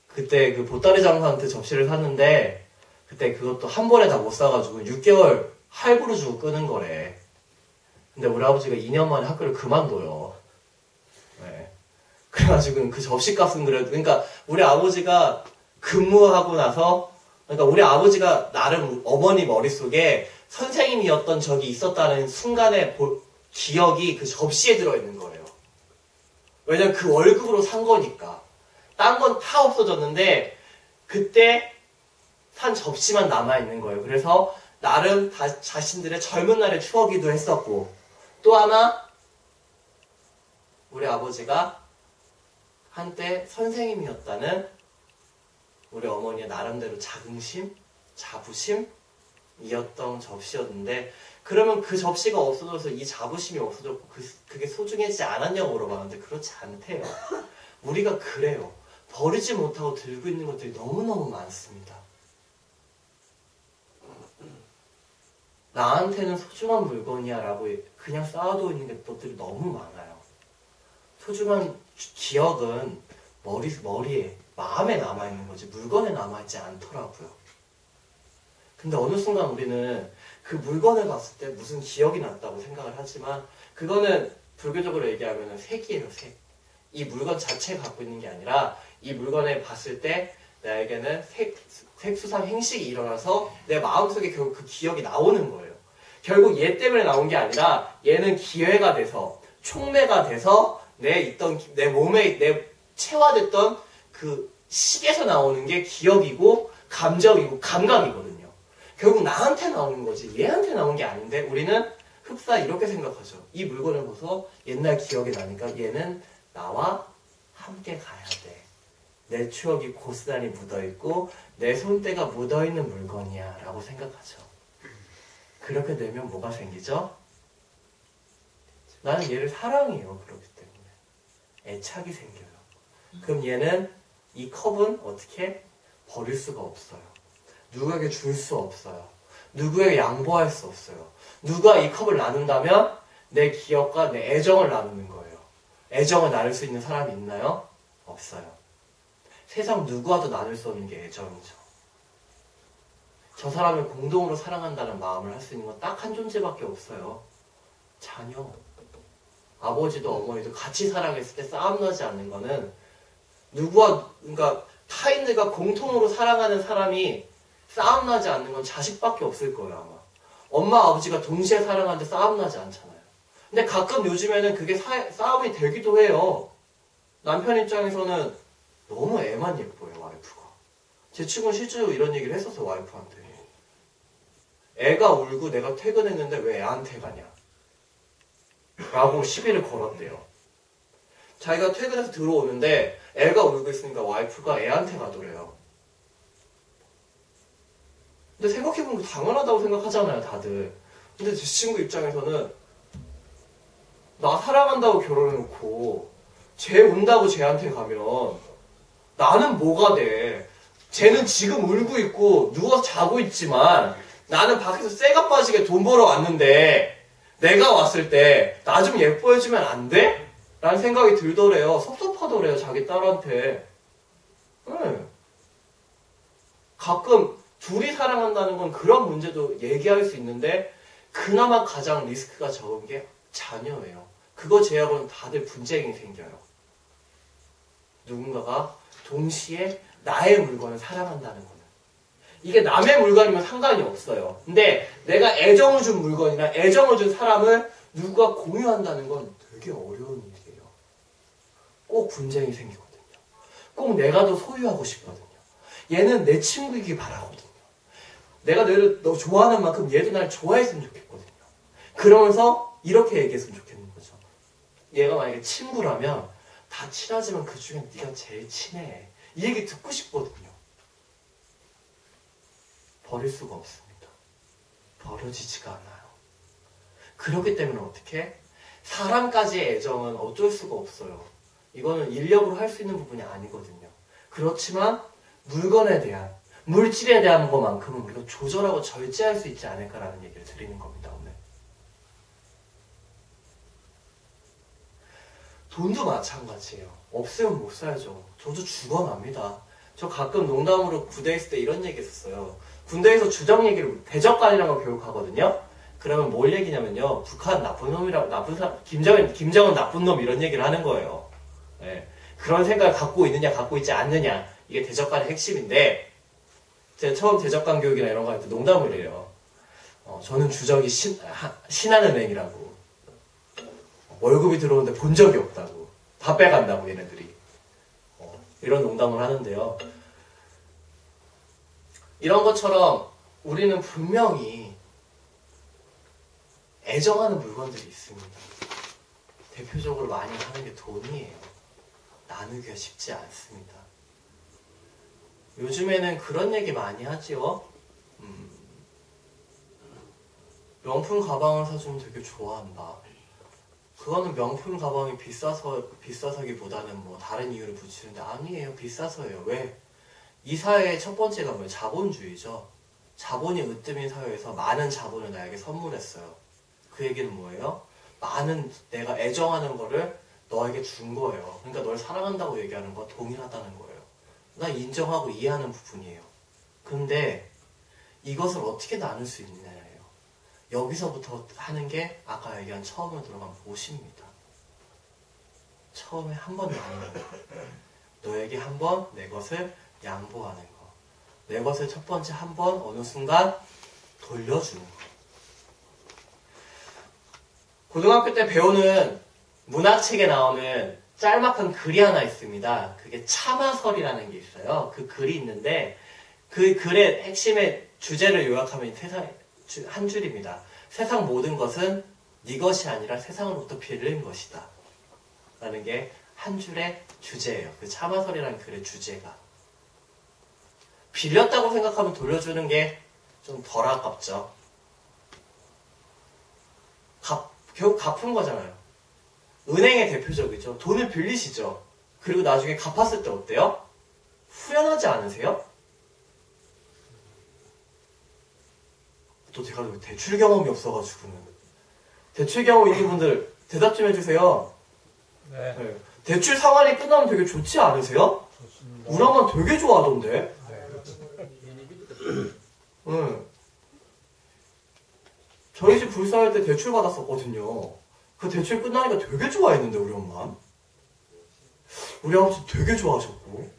그때 그 보따리 장사한테 접시를 샀는데 그때 그것도 한 번에 다 못 사가지고 6개월 할부로 주고 끄는 거래. 근데 우리 아버지가 2년 만에 학교를 그만둬요. 네. 그래가지고 그 접시값은 그래도 그러니까 우리 아버지가 근무하고 나서 그러니까 우리 아버지가 나름 어머니 머릿속에 선생님이었던 적이 있었다는 순간의 기억이 그 접시에 들어있는 거예요. 왜냐면 그 월급으로 산 거니까. 딴 건 다 없어졌는데 그때 산 접시만 남아있는 거예요. 그래서 나름 자신들의 젊은 날의 추억이기도 했었고 또 하나 우리 아버지가 한때 선생님이었다는 우리 어머니의 나름대로 자긍심, 자부심이었던 접시였는데 그러면 그 접시가 없어져서 이 자부심이 없어졌고 그게 소중해지지 않았냐고 물어봤는데 그렇지 않대요. 우리가 그래요. 버리지 못하고 들고 있는 것들이 너무너무 많습니다. 나한테는 소중한 물건이야 라고 그냥 쌓아두고 있는 것들이 너무 많아요. 소중한 기억은 머리에, 마음에 남아있는 거지 물건에 남아있지 않더라고요. 근데 어느 순간 우리는 그 물건을 봤을 때 무슨 기억이 났다고 생각을 하지만 그거는 불교적으로 얘기하면 색이에요, 색. 이 물건 자체가 갖고 있는 게 아니라 이 물건을 봤을 때 나에게는 색수상 행식이 일어나서 내 마음속에 결국 그 기억이 나오는 거예요. 결국 얘 때문에 나온 게 아니라 얘는 기회가 돼서 촉매가 돼서 내 몸에 체화됐던 그 식에서 나오는 게 기억이고 감정이고 감각이거든요. 결국 나한테 나오는 거지 얘한테 나온 게 아닌데 우리는 흡사 이렇게 생각하죠. 이 물건을 봐서 옛날 기억이 나니까 얘는 나와 함께 가야 돼. 내 추억이 고스란히 묻어있고 내 손때가 묻어있는 물건이야 라고 생각하죠. 그렇게 되면 뭐가 생기죠? 나는 얘를 사랑해요. 그렇기 때문에 애착이 생겨요. 그럼 얘는 이 컵은 어떻게 버릴 수가 없어요. 누구에게 줄 수 없어요. 누구에게 양보할 수 없어요. 누가 이 컵을 나눈다면 내 기억과 내 애정을 나누는 거예요. 애정을 나눌 수 있는 사람이 있나요? 없어요. 세상 누구와도 나눌 수 없는 게 애정이죠. 저 사람을 공동으로 사랑한다는 마음을 할 수 있는 건 딱 한 존재밖에 없어요. 자녀. 아버지도 어머니도 같이 사랑했을 때 싸움 나지 않는 거는 그러니까 타인들과 공통으로 사랑하는 사람이 싸움 나지 않는 건 자식밖에 없을 거예요, 아마. 엄마, 아버지가 동시에 사랑하는데 싸움 나지 않잖아요. 근데 가끔 요즘에는 그게 싸움이 되기도 해요. 남편 입장에서는 너무 애만 예뻐요, 와이프가. 제 친구는 실제로 이런 얘기를 했었어, 와이프한테. 애가 울고 내가 퇴근했는데 왜 애한테 가냐? 라고 시비를 걸었대요. 자기가 퇴근해서 들어오는데 애가 울고 있으니까 와이프가 애한테 가더래요. 근데 생각해보면 당연하다고 생각하잖아요, 다들. 근데 제 친구 입장에서는 나 사랑한다고 결혼해놓고 쟤 운다고 쟤한테 가면 나는 뭐가 돼? 쟤는 지금 울고 있고 누워서 자고 있지만 나는 밖에서 쇠가 빠지게 돈 벌어 왔는데 내가 왔을 때 나 좀 예뻐해주면 안 돼? 라는 생각이 들더래요. 섭섭하더래요, 자기 딸한테. 네. 가끔 둘이 사랑한다는 건 그런 문제도 얘기할 수 있는데 그나마 가장 리스크가 적은 게 자녀예요. 그거 제외하고는 다들 분쟁이 생겨요. 누군가가 동시에 나의 물건을 사랑한다는 거는. 이게 남의 물건이면 상관이 없어요. 근데 내가 애정을 준 물건이나 애정을 준 사람을 누가 공유한다는 건 되게 어려운 일이에요. 꼭 분쟁이 생기거든요. 꼭 내가 더 소유하고 싶거든요. 얘는 내 친구이길 바라거든요. 내가 너를 너 좋아하는 만큼 얘도 날 좋아했으면 좋겠거든요. 그러면서 이렇게 얘기했으면 좋겠는 거죠. 얘가 만약에 친구라면 다 친하지만 그 중에 네가 제일 친해. 이 얘기 듣고 싶거든요. 버릴 수가 없습니다. 버려지지가 않아요. 그렇기 때문에 어떻게? 사람까지의 애정은 어쩔 수가 없어요. 이거는 인력으로 할 수 있는 부분이 아니거든요. 그렇지만 물건에 대한, 물질에 대한 것만큼은 우리가 조절하고 절제할 수 있지 않을까라는 얘기를 드리는 겁니다, 오늘. 돈도 마찬가지예요. 없으면 못 살죠. 저도 죽어납니다. 저 가끔 농담으로 군대에 있을 때 이런 얘기 했었어요. 군대에서 주적 얘기를 대적관이라는 걸 교육하거든요. 그러면 뭘 얘기냐면요. 북한 나쁜 놈이라고, 나쁜 사람, 김정은 나쁜 놈 이런 얘기를 하는 거예요. 네. 그런 생각을 갖고 있느냐, 갖고 있지 않느냐. 이게 대적관의 핵심인데, 제가 처음 대적관 교육이나 이런 거 할 때 농담을 해요. 저는 주적이 신한은행이라고. 월급이 들어오는데 본 적이 없다고. 다 빼간다고, 얘네들이. 이런 농담을 하는데요. 이런 것처럼 우리는 분명히 애정하는 물건들이 있습니다. 대표적으로 많이 하는 게 돈이에요. 나누기가 쉽지 않습니다. 요즘에는 그런 얘기 많이 하지요. 명품 가방을 사주면 되게 좋아한다. 그거는 명품 가방이 비싸서기보다는 뭐 다른 이유를 붙이는데 아니에요. 비싸서예요. 왜? 이 사회의 첫 번째가 뭐예요? 자본주의죠. 자본이 으뜸인 사회에서 많은 자본을 나에게 선물했어요. 그 얘기는 뭐예요? 많은 내가 애정하는 거를 너에게 준 거예요. 그러니까 널 사랑한다고 얘기하는 건 동일하다는 거예요. 나 인정하고 이해하는 부분이에요. 근데 이것을 어떻게 나눌 수 있느냐예요. 여기서부터 하는 게 아까 얘기한 처음으로 들어간 보시입니다. 처음에 한 번 나누는 거. 너에게 한 번 내 것을 양보하는 거. 내 것을 첫 번째 한 번 어느 순간 돌려주는 거. 고등학교 때 배우는 문학책에 나오는 짤막한 글이 하나 있습니다. 그게 참화설이라는 게 있어요. 그 글이 있는데 그 글의 핵심의 주제를 요약하면 한 줄입니다. 세상 모든 것은 네 것이 아니라 세상으로부터 빌린 것이다. 라는 게 한 줄의 주제예요. 그 참화설이라는 글의 주제가. 빌렸다고 생각하면 돌려주는 게 좀 덜 아깝죠. 결국 갚은 거잖아요. 은행의 대표적이죠. 돈을 빌리시죠. 그리고 나중에 갚았을 때 어때요? 후련하지 않으세요? 또 제가 대출 경험이 없어가지고는. 대출 경험 있는 분들 대답 좀 해주세요. 네. 네. 대출 상환이 끝나면 되게 좋지 않으세요? 좋습니다. 우리 엄마 되게 좋아하던데. 네. 저희 집 불사할 때 대출 받았었거든요. 그 대출 끝나니까 되게 좋아했는데 우리 엄마. 우리 아버지 되게 좋아하셨고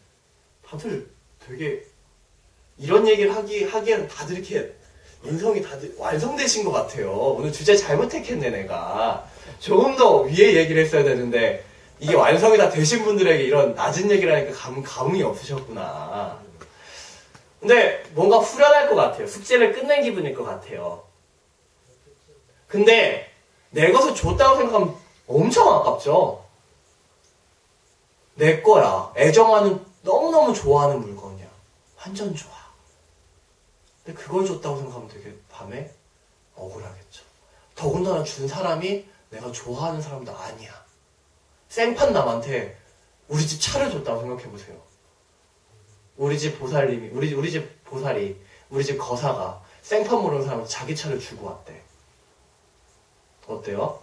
다들 되게 이런 얘기를 하기에는 다들 이렇게 인성이 다들 완성되신 것 같아요. 오늘 주제 잘못 택했네 내가. 조금 더 위에 얘기를 했어야 되는데 이게 완성이 다 되신 분들에게 이런 낮은 얘기를 하니까 감흥이 없으셨구나. 근데 뭔가 후련할 것 같아요. 숙제를 끝낸 기분일 것 같아요. 근데 내 것을 줬다고 생각하면 엄청 아깝죠. 내 거야. 애정하는, 너무너무 좋아하는 물건이야. 완전 좋아. 근데 그걸 줬다고 생각하면 되게 밤에 억울하겠죠. 더군다나 준 사람이 내가 좋아하는 사람도 아니야. 생판 남한테 우리 집 차를 줬다고 생각해보세요. 우리 집 보살님이, 우리 집 보살이, 우리 집 거사가 생판 모르는 사람한테 자기 차를 주고 왔대. 어때요?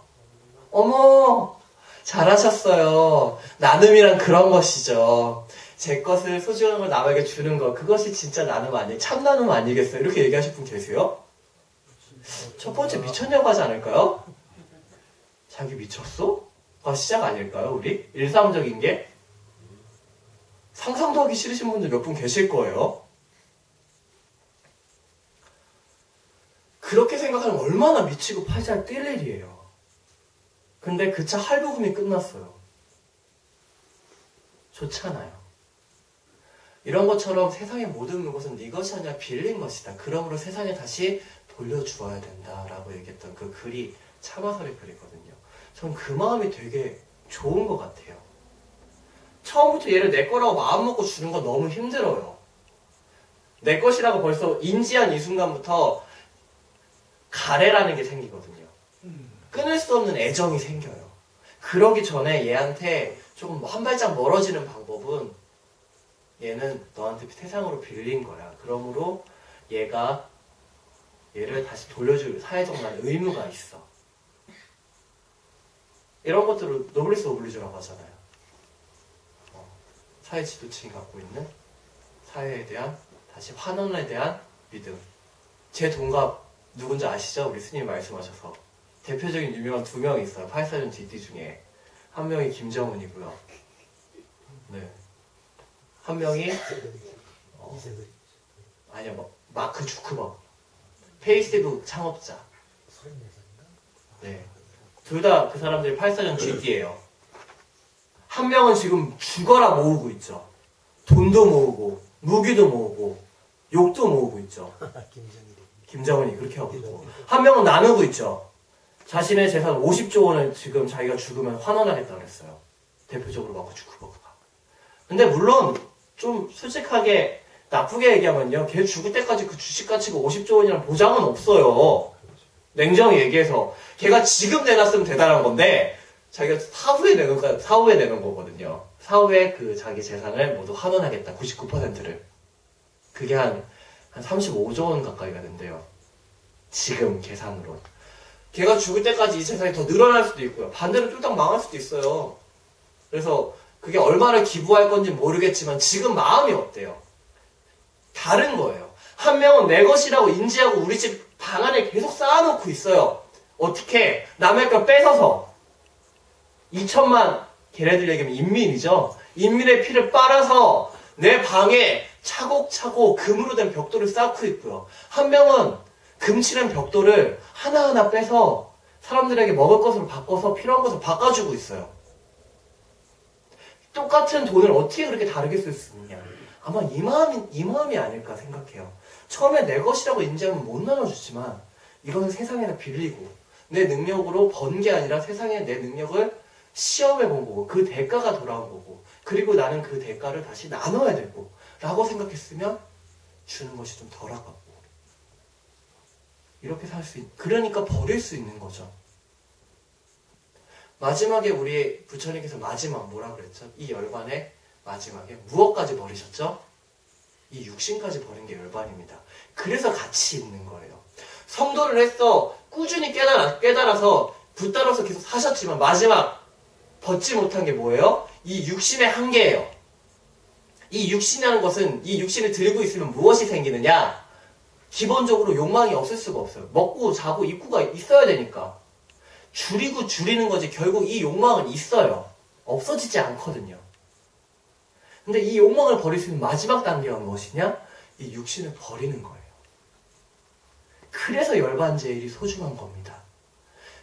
어머! 잘하셨어요. 나눔이란 그런 것이죠. 제 것을 소중한 걸 남에게 주는 것, 그것이 진짜 나눔 아니에요? 참 나눔 아니겠어요? 이렇게 얘기하실 분 계세요? 첫 번째 미쳤냐고 하지 않을까요? 자기 미쳤어? 가 시작 아닐까요, 우리? 일상적인 게? 상상도 하기 싫으신 분들 몇 분 계실 거예요. 그렇게 생각하면 얼마나 미치고 팔잘 뛸 일이에요. 근데 그 차 할부금이 끝났어요. 좋잖아요. 이런 것처럼 세상의 모든 것은 네 것이 아니라 빌린 것이다. 그러므로 세상에 다시 돌려주어야 된다라고 얘기했던 그 글이 참화살의 글이거든요. 전 그 마음이 되게 좋은 것 같아요. 처음부터 얘를 내 거라고 마음먹고 주는 건 너무 힘들어요. 내 것이라고 벌써 인지한 이 순간부터 가래라는 게 생기거든요. 끊을 수 없는 애정이 생겨요. 그러기 전에 얘한테 조금 한 발짝 멀어지는 방법은 얘는 너한테 세상으로 빌린 거야. 그러므로 얘를 다시 돌려줄 사회적 난 의무가 있어. 이런 것들을 노블리스 오블리주라고 하잖아요. 사회 지도층이 갖고 있는 사회에 대한 다시 환원에 대한 믿음. 제 동갑 누군지 아시죠? 우리 스님이 말씀하셔서 대표적인 유명한 두 명이 있어요. 84년 DD 중에 한 명이 김정은이고요. 네. 한 명이 아니요, 마크 주크버그 페이스북 창업자. 네. 둘 다 그 사람들이 84년 GD예요. 한 명은 지금 죽어라 모으고 있죠. 돈도 모으고 무기도 모으고 욕도 모으고 있죠. 김정은이 그렇게 하고 있고, 한 명은 나누고 있죠. 자신의 재산 50조 원을 지금 자기가 죽으면 환원하겠다고 그랬어요. 대표적으로 마크 주크버그가. 근데 물론 좀 솔직하게 나쁘게 얘기하면요, 걔 죽을 때까지 그 주식 가치가 50조 원이라는 보장은 없어요. 냉정히 얘기해서 걔가 지금 내놨으면 대단한 건데 자기가 사후에 내는 거거든요. 사후에 그 자기 재산을 모두 환원하겠다. 99%를. 그게 한 35조 원 가까이가 된대요. 지금 계산으로. 걔가 죽을 때까지 이 재산이 더 늘어날 수도 있고요. 반대로 쫄딱 망할 수도 있어요. 그래서 그게 얼마나 기부할 건지 모르겠지만 지금 마음이 어때요? 다른 거예요. 한 명은 내 것이라고 인지하고 우리 집 방 안에 계속 쌓아놓고 있어요. 어떻게? 남의 걸 뺏어서. 2천만, 걔네들 얘기하면 인민이죠. 인민의 피를 빨아서 내 방에 차곡차곡 금으로 된 벽돌을 쌓고 있고요. 한 명은 금칠한 벽돌을 하나하나 빼서 사람들에게 먹을 것으로 바꿔서 필요한 것을 바꿔주고 있어요. 똑같은 돈을 어떻게 그렇게 다르게 쓸 수 있느냐. 아마 이 마음이 아닐까 생각해요. 처음에 내 것이라고 인지하면 못 나눠주지만 이거는 세상에다 빌리고 내 능력으로 번 게 아니라 세상에 내 능력을 시험해 본 거고 그 대가가 돌아온 거고 그리고 나는 그 대가를 다시 나눠야 되고 라고 생각했으면 주는 것이 좀 덜 아깝고 이렇게 그러니까 버릴 수 있는 거죠. 마지막에 우리 부처님께서 마지막 뭐라 그랬죠? 이 열반의 마지막에 무엇까지 버리셨죠? 이 육신까지 버린 게 열반입니다. 그래서 같이 있는 거예요. 성도를 했어. 꾸준히 깨달아서 붙들어서 계속 사셨지만 마지막 벗지 못한 게 뭐예요? 이 육신의 한계예요. 이 육신이라는 것은 이 육신을 들고 있으면 무엇이 생기느냐? 기본적으로 욕망이 없을 수가 없어요. 먹고 자고 입구가 있어야 되니까. 줄이는 거지 결국 이 욕망은 있어요. 없어지지 않거든요. 근데 이 욕망을 버릴 수 있는 마지막 단계가 무엇이냐? 이 육신을 버리는 거예요. 그래서 열반제일이 소중한 겁니다.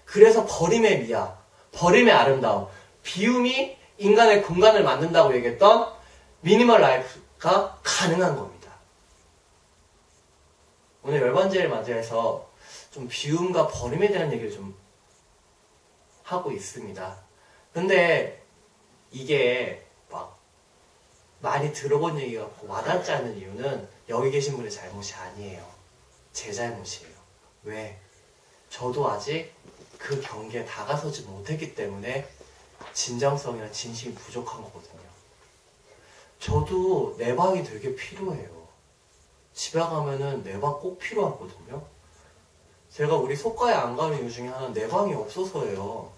그래서 버림의 미학, 버림의 아름다움, 비움이 인간의 공간을 만든다고 얘기했던 미니멀 라이프가 가능한 겁니다. 오늘 열반제일 맞이해서 좀 비움과 버림에 대한 얘기를 좀 하고 있습니다. 근데 이게 막 많이 들어본 얘기 같고 와닿지 않는 이유는 여기 계신 분의 잘못이 아니에요. 제 잘못이에요. 왜? 저도 아직 그 경계에 다가서지 못했기 때문에 진정성이나 진심이 부족한 거거든요. 저도 내 방이 되게 필요해요. 집에 가면은 내 방 꼭 필요하거든요. 제가 우리 속가에 안 가는 이유 중에 하나는 내 방이 없어서예요.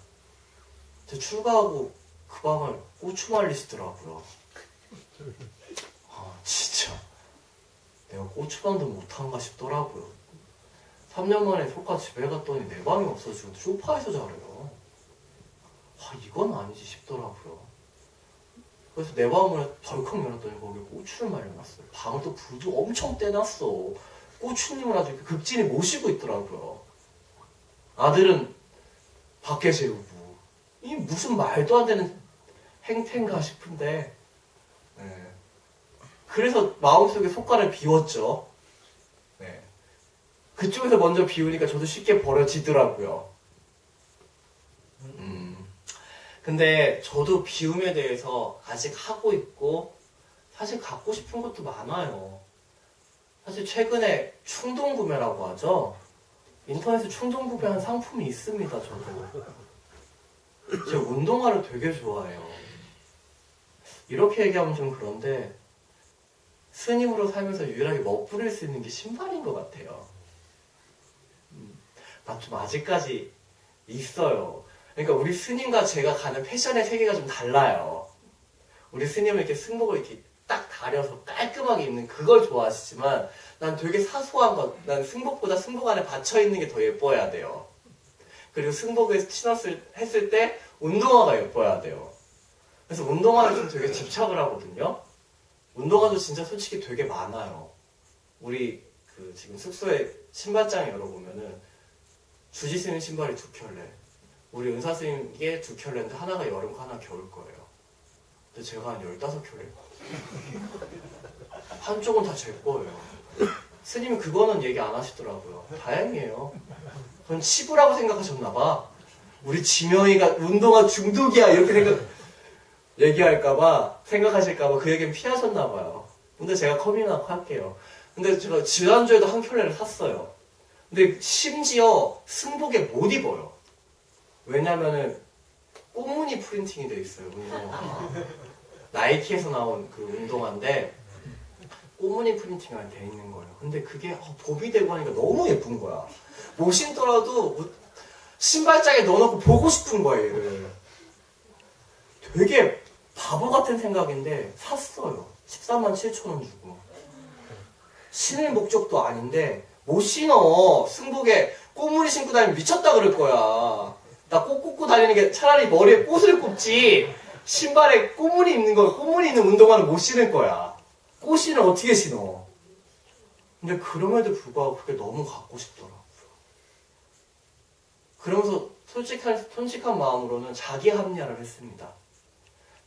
제가 출가하고 그 방을 고추 말리시더라고요. 아 진짜 내가 고추방도 못한가 싶더라고요. 3년 만에 속가 집에 갔더니 내 방이 없어지고 소파에서 자래요. 아 이건 아니지 싶더라고요. 그래서 내 방문을 덜컥 열었더니 거기에 고추를 말려놨어요. 방을 또 불도 엄청 떼놨어. 고추님을 아주 극진히 모시고 있더라고요. 아들은 밖에 재우고 이 무슨 말도 안 되는 행태인가 싶은데 네. 그래서 마음속에 속간을 비웠죠. 네. 그쪽에서 먼저 비우니까 저도 쉽게 버려지더라고요. 근데 저도 비움에 대해서 아직 하고 있고 사실 갖고 싶은 것도 많아요. 사실 최근에 충동구매라고 하죠. 인터넷에 충동구매한 상품이 있습니다. 저도. 제가 운동화를 되게 좋아해요. 이렇게 얘기하면 좀 그런데 스님으로 살면서 유일하게 멋부릴 수 있는 게 신발인 것 같아요. 나 좀 아직까지 있어요. 그러니까 우리 스님과 제가 가는 패션의 세계가 좀 달라요. 우리 스님은 이렇게 승복을 이렇게 딱 다려서 깔끔하게 입는 그걸 좋아하시지만 난 되게 사소한 것, 난 승복보다 승복 안에 받쳐있는 게 더 예뻐야 돼요. 그리고 승복을 했을 때 운동화가 예뻐야 돼요. 그래서 운동화를 좀 되게 집착을 하거든요. 운동화도 진짜 솔직히 되게 많아요. 우리 지금 숙소에 신발장에 열어보면은 주지스님 신발이 2켤레, 우리 은사스님께 2켤레인데 하나가 여름 거 하나 겨울 거예요. 근데 제가 한 15켤레 한쪽은 다 제 거예요. 스님은 그거는 얘기 안 하시더라고요. 다행이에요. 그건 치부라고 생각하셨나봐. 우리 지명이가 운동화 중독이야 이렇게 생각하실까봐 그 얘기는 피하셨나봐요. 근데 제가 커밍아웃 할게요. 근데 제가 지난주에도 한 켤레를 샀어요. 근데 심지어 승복에 못 입어요. 왜냐면은 꽃무늬 프린팅이 돼 있어요. 운동화. 나이키에서 나온 그 운동화인데 꽃무늬 프린팅이 돼 있는 거예요. 근데 그게 봄이 되고 하니까 너무 예쁜 거야. 못 신더라도 신발장에 넣어놓고 보고 싶은 거예요. 얘를. 되게 바보 같은 생각인데 샀어요. 147,000원 주고. 신을 목적도 아닌데 못 신어. 승복에 꽃무늬 신고 다니면 미쳤다 그럴 거야. 나 꽃 꽂고 다니는 게 차라리 머리에 꽃을 꼽지 신발에 꽃무늬 있는 운동화는 못 신을 거야. 꽃신을 어떻게 신어? 근데 그럼에도 불구하고 그게 너무 갖고 싶더라고요. 그러면서 솔직한 마음으로는 자기 합리화를 했습니다.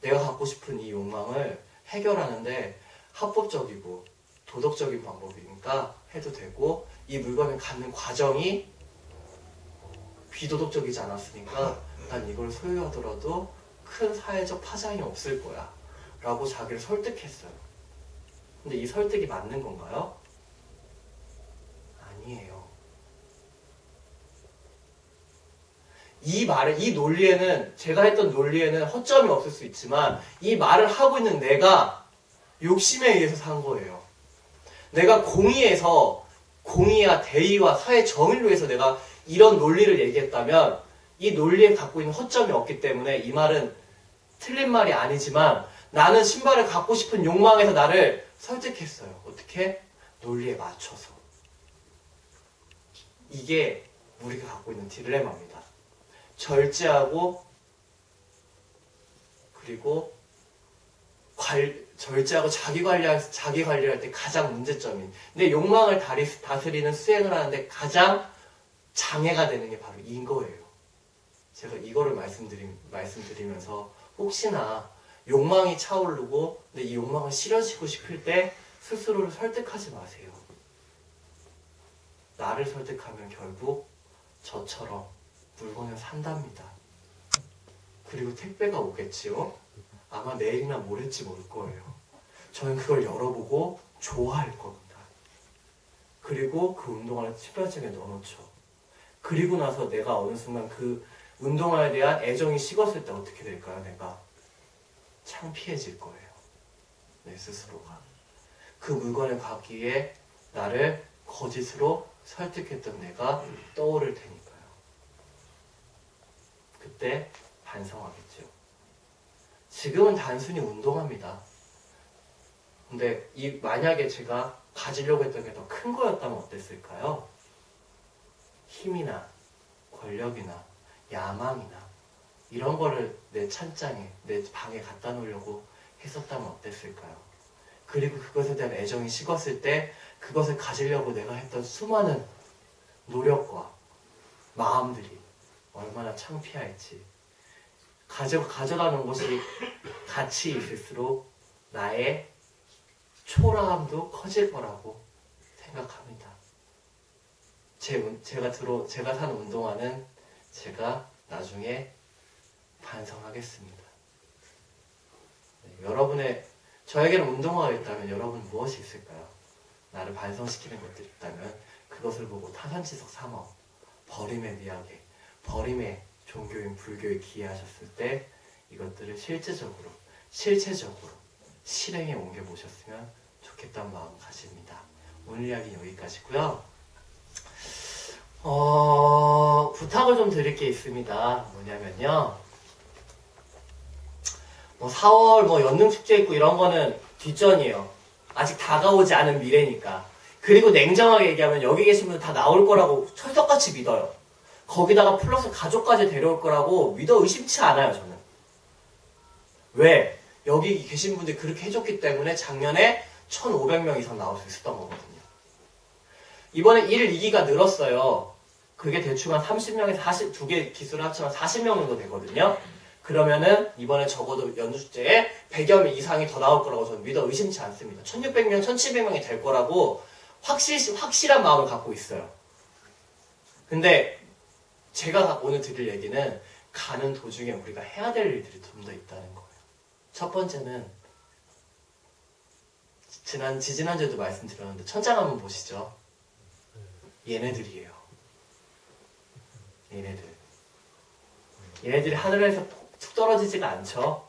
내가 갖고 싶은 이 욕망을 해결하는데 합법적이고 도덕적인 방법이니까 해도 되고 이 물건을 갖는 과정이 비도덕적이지 않았으니까 난 이걸 소유하더라도 큰 사회적 파장이 없을 거야 라고 자기를 설득했어요. 근데 이 설득이 맞는 건가요? 아니에요. 이 논리에는, 제가 했던 논리에는 허점이 없을 수 있지만 이 말을 하고 있는 내가 욕심에 의해서 산 거예요. 내가 공의와 대의와 사회 정의를 위해서 내가 이런 논리를 얘기했다면 이 논리에 갖고 있는 허점이 없기 때문에 이 말은 틀린 말이 아니지만 나는 신발을 갖고 싶은 욕망에서 나를 설득했어요. 어떻게? 논리에 맞춰서. 이게 우리가 갖고 있는 딜레마입니다. 절제하고 그리고 절제하고 자기 관리할 때 가장 문제점인 내 욕망을 다스리는 수행을 하는데 가장 장애가 되는 게 바로 이인 거예요. 제가 이거를 말씀드리면서 혹시나 욕망이 차오르고 근데 이 욕망을 실현시키고 싶을 때 스스로를 설득하지 마세요. 나를 설득하면 결국 저처럼 물건을 산답니다. 그리고 택배가 오겠지요. 아마 내일이나 모레쯤 올 거예요. 저는 그걸 열어보고 좋아할 겁니다. 그리고 그 운동화를 신발장에 넣어놓죠. 그리고 나서 내가 어느 순간 그 운동화에 대한 애정이 식었을 때 어떻게 될까요? 내가 창피해질 거예요. 내 스스로가. 그 물건을 갖기에 나를 거짓으로 설득했던 내가 떠오를 테니까요. 그때 반성하겠죠. 지금은 단순히 운동합니다. 근데 만약에 제가 가지려고 했던 게 더 큰 거였다면 어땠을까요? 힘이나 권력이나 야망이나 이런 거를 내 찬장에, 내 방에 갖다 놓으려고 했었다면 어땠을까요? 그리고 그것에 대한 애정이 식었을 때 그것을 가지려고 내가 했던 수많은 노력과 마음들이 얼마나 창피할지. 가져다 놓은 것이 가치 있을수록 나의 초라함도 커질 거라고 생각합니다. 제가 산 운동화는 제가 나중에 반성하겠습니다. 네, 저에게는 운동화가 있다면 여러분 무엇이 있을까요? 나를 반성시키는 것들이 있다면 그것을 보고 타산지석 삼어 버림의 미학에, 버림의 종교인 불교에 기여하셨을 때 이것들을 실체적으로 실행에 옮겨보셨으면 좋겠다는 마음 가집니다. 오늘 이야기는 여기까지고요. 부탁을 좀 드릴 게 있습니다. 뭐냐면요. 4월 연능축제 있고 이런 거는 뒷전이에요. 아직 다가오지 않은 미래니까. 그리고 냉정하게 얘기하면 여기 계신 분들 다 나올 거라고 철석같이 믿어요. 거기다가 플러스 가족까지 데려올 거라고 믿어 의심치 않아요, 저는. 왜? 여기 계신 분들이 그렇게 해줬기 때문에 작년에 1,500명 이상 나올 수 있었던 거거든요. 이번에 1, 2기가 늘었어요. 그게 대충 한 30명에서 2개 기수를 합치면 40명 정도 되거든요. 그러면은 이번에 적어도 연주축제에 100여 명 이상이 더 나올 거라고 저는 믿어 의심치 않습니다. 1,600명, 1,700명이 될 거라고 확실한 마음을 갖고 있어요. 근데 제가 오늘 드릴 얘기는 가는 도중에 우리가 해야 될 일들이 좀 더 있다는 거예요. 첫 번째는 지지난주에도 말씀드렸는데 천장 한번 보시죠. 얘네들이에요. 얘네들이 하늘에서 툭 떨어지지가 않죠.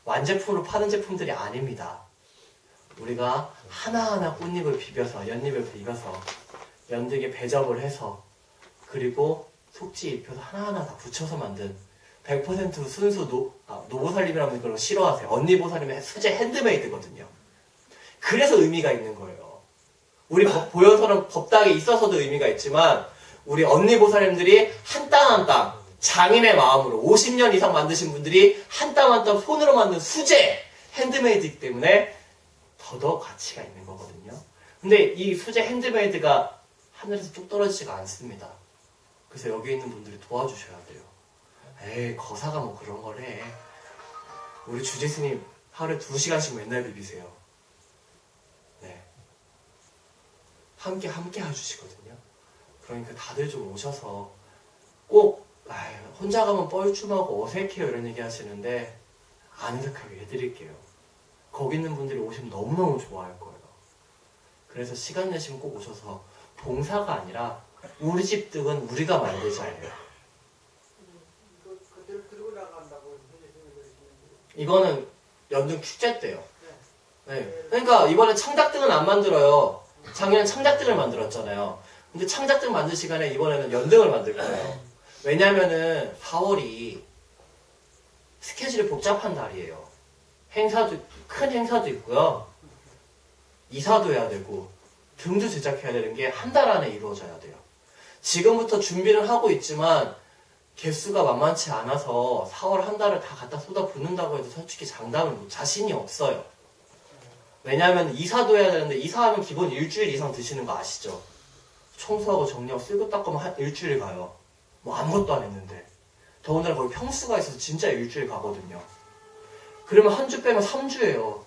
완제품으로 파는 제품들이 아닙니다. 우리가 하나하나 꽃잎을 비벼서 연잎을 비벼서 연등에 배접을 해서 그리고 속지 입혀서 하나하나 다 붙여서 만든 100% 순수 노보살림이라는 걸 싫어하세요. 언니보살림의 수제 핸드메이드거든요. 그래서 의미가 있는 거예요. 우리 보현서는 법당에 있어서도 의미가 있지만 우리 언니보살님들이 한 땀 한 땀 장인의 마음으로 50년 이상 만드신 분들이 한 땀 한 땀 손으로 만든 수제 핸드메이드이기 때문에 더더욱 가치가 있는 거거든요. 근데 이 수제 핸드메이드가 하늘에서 뚝 떨어지지가 않습니다. 그래서 여기 있는 분들이 도와주셔야 돼요. 에이, 거사가 뭐 그런 걸 해. 우리 주지스님 하루에 2시간씩 맨날 비비세요. 네. 함께 해주시거든요. 그러니까 다들 좀 오셔서 꼭, 혼자 가면 뻘쭘하고 어색해요. 이런 얘기 하시는데, 안 어색하게 해드릴게요. 거기 있는 분들이 오시면 너무너무 좋아할 거예요. 그래서 시간 내시면 꼭 오셔서 봉사가 아니라 우리 집 등은 우리가 만들자예요. 그대로 들고 나간다고. 이거는 연등 축제 때요. 네. 그러니까 이번에 창작등은 안 만들어요. 작년에 창작등을 만들었잖아요. 근데 창작등 만들 시간에 이번에는 연등을 만들 거예요. 왜냐면은 4월이 스케줄이 복잡한 달이에요. 큰 행사도 있고요. 이사도 해야 되고 등도 제작해야 되는 게 한 달 안에 이루어져야 돼요. 지금부터 준비를 하고 있지만 개수가 만만치 않아서 4월 한 달을 다 갖다 쏟아붓는다고 해도 솔직히 자신이 없어요. 왜냐하면 이사도 해야 되는데 이사하면 기본 일주일 이상 드시는 거 아시죠? 청소하고 정리하고 쓸고 닦으면 일주일 가요. 뭐 아무것도 안 했는데. 더군다나 거기 평수가 있어서 진짜 일주일 가거든요. 그러면 한 주 빼면 3주예요.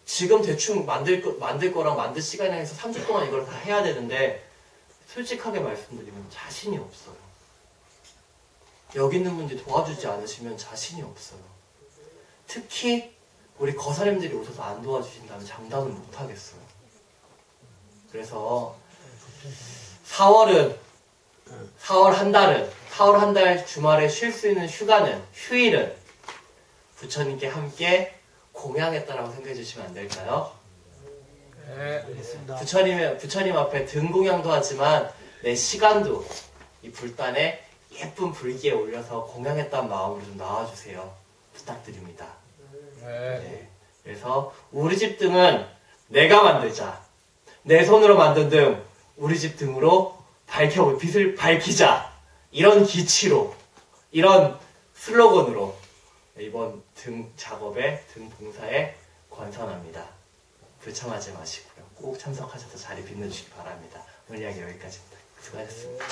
지금 대충 만들 거랑 만들 시간에 해서 3주 동안 이걸 다 해야 되는데 솔직하게 말씀드리면 자신이 없어요. 여기 있는 분들이 도와주지 않으시면 자신이 없어요. 특히 우리 거사님들이 오셔서 안 도와주신다면 장담을 못 하겠어요. 그래서 4월 한 달 주말에 쉴 수 있는 휴일은 부처님께 함께 공양했다라고 생각해 주시면 안 될까요? 네, 알겠습니다. 부처님 앞에 등 공양도 하지만 내 시간도 이 불단에 예쁜 불기에 올려서 공양했다는 마음으로 좀 나와주세요. 부탁드립니다. 네. 그래서 우리 집 등은 내가 만들자. 내 손으로 만든 등 우리 집 등으로 빛을 밝히자. 이런 기치로, 이런 슬로건으로 이번 등 작업에, 등 봉사에 권선합니다. 불참하지 마시고요. 꼭 참석하셔서 자리 빛내주시기 바랍니다. 오늘 이야기 여기까지입니다. 수고하셨습니다.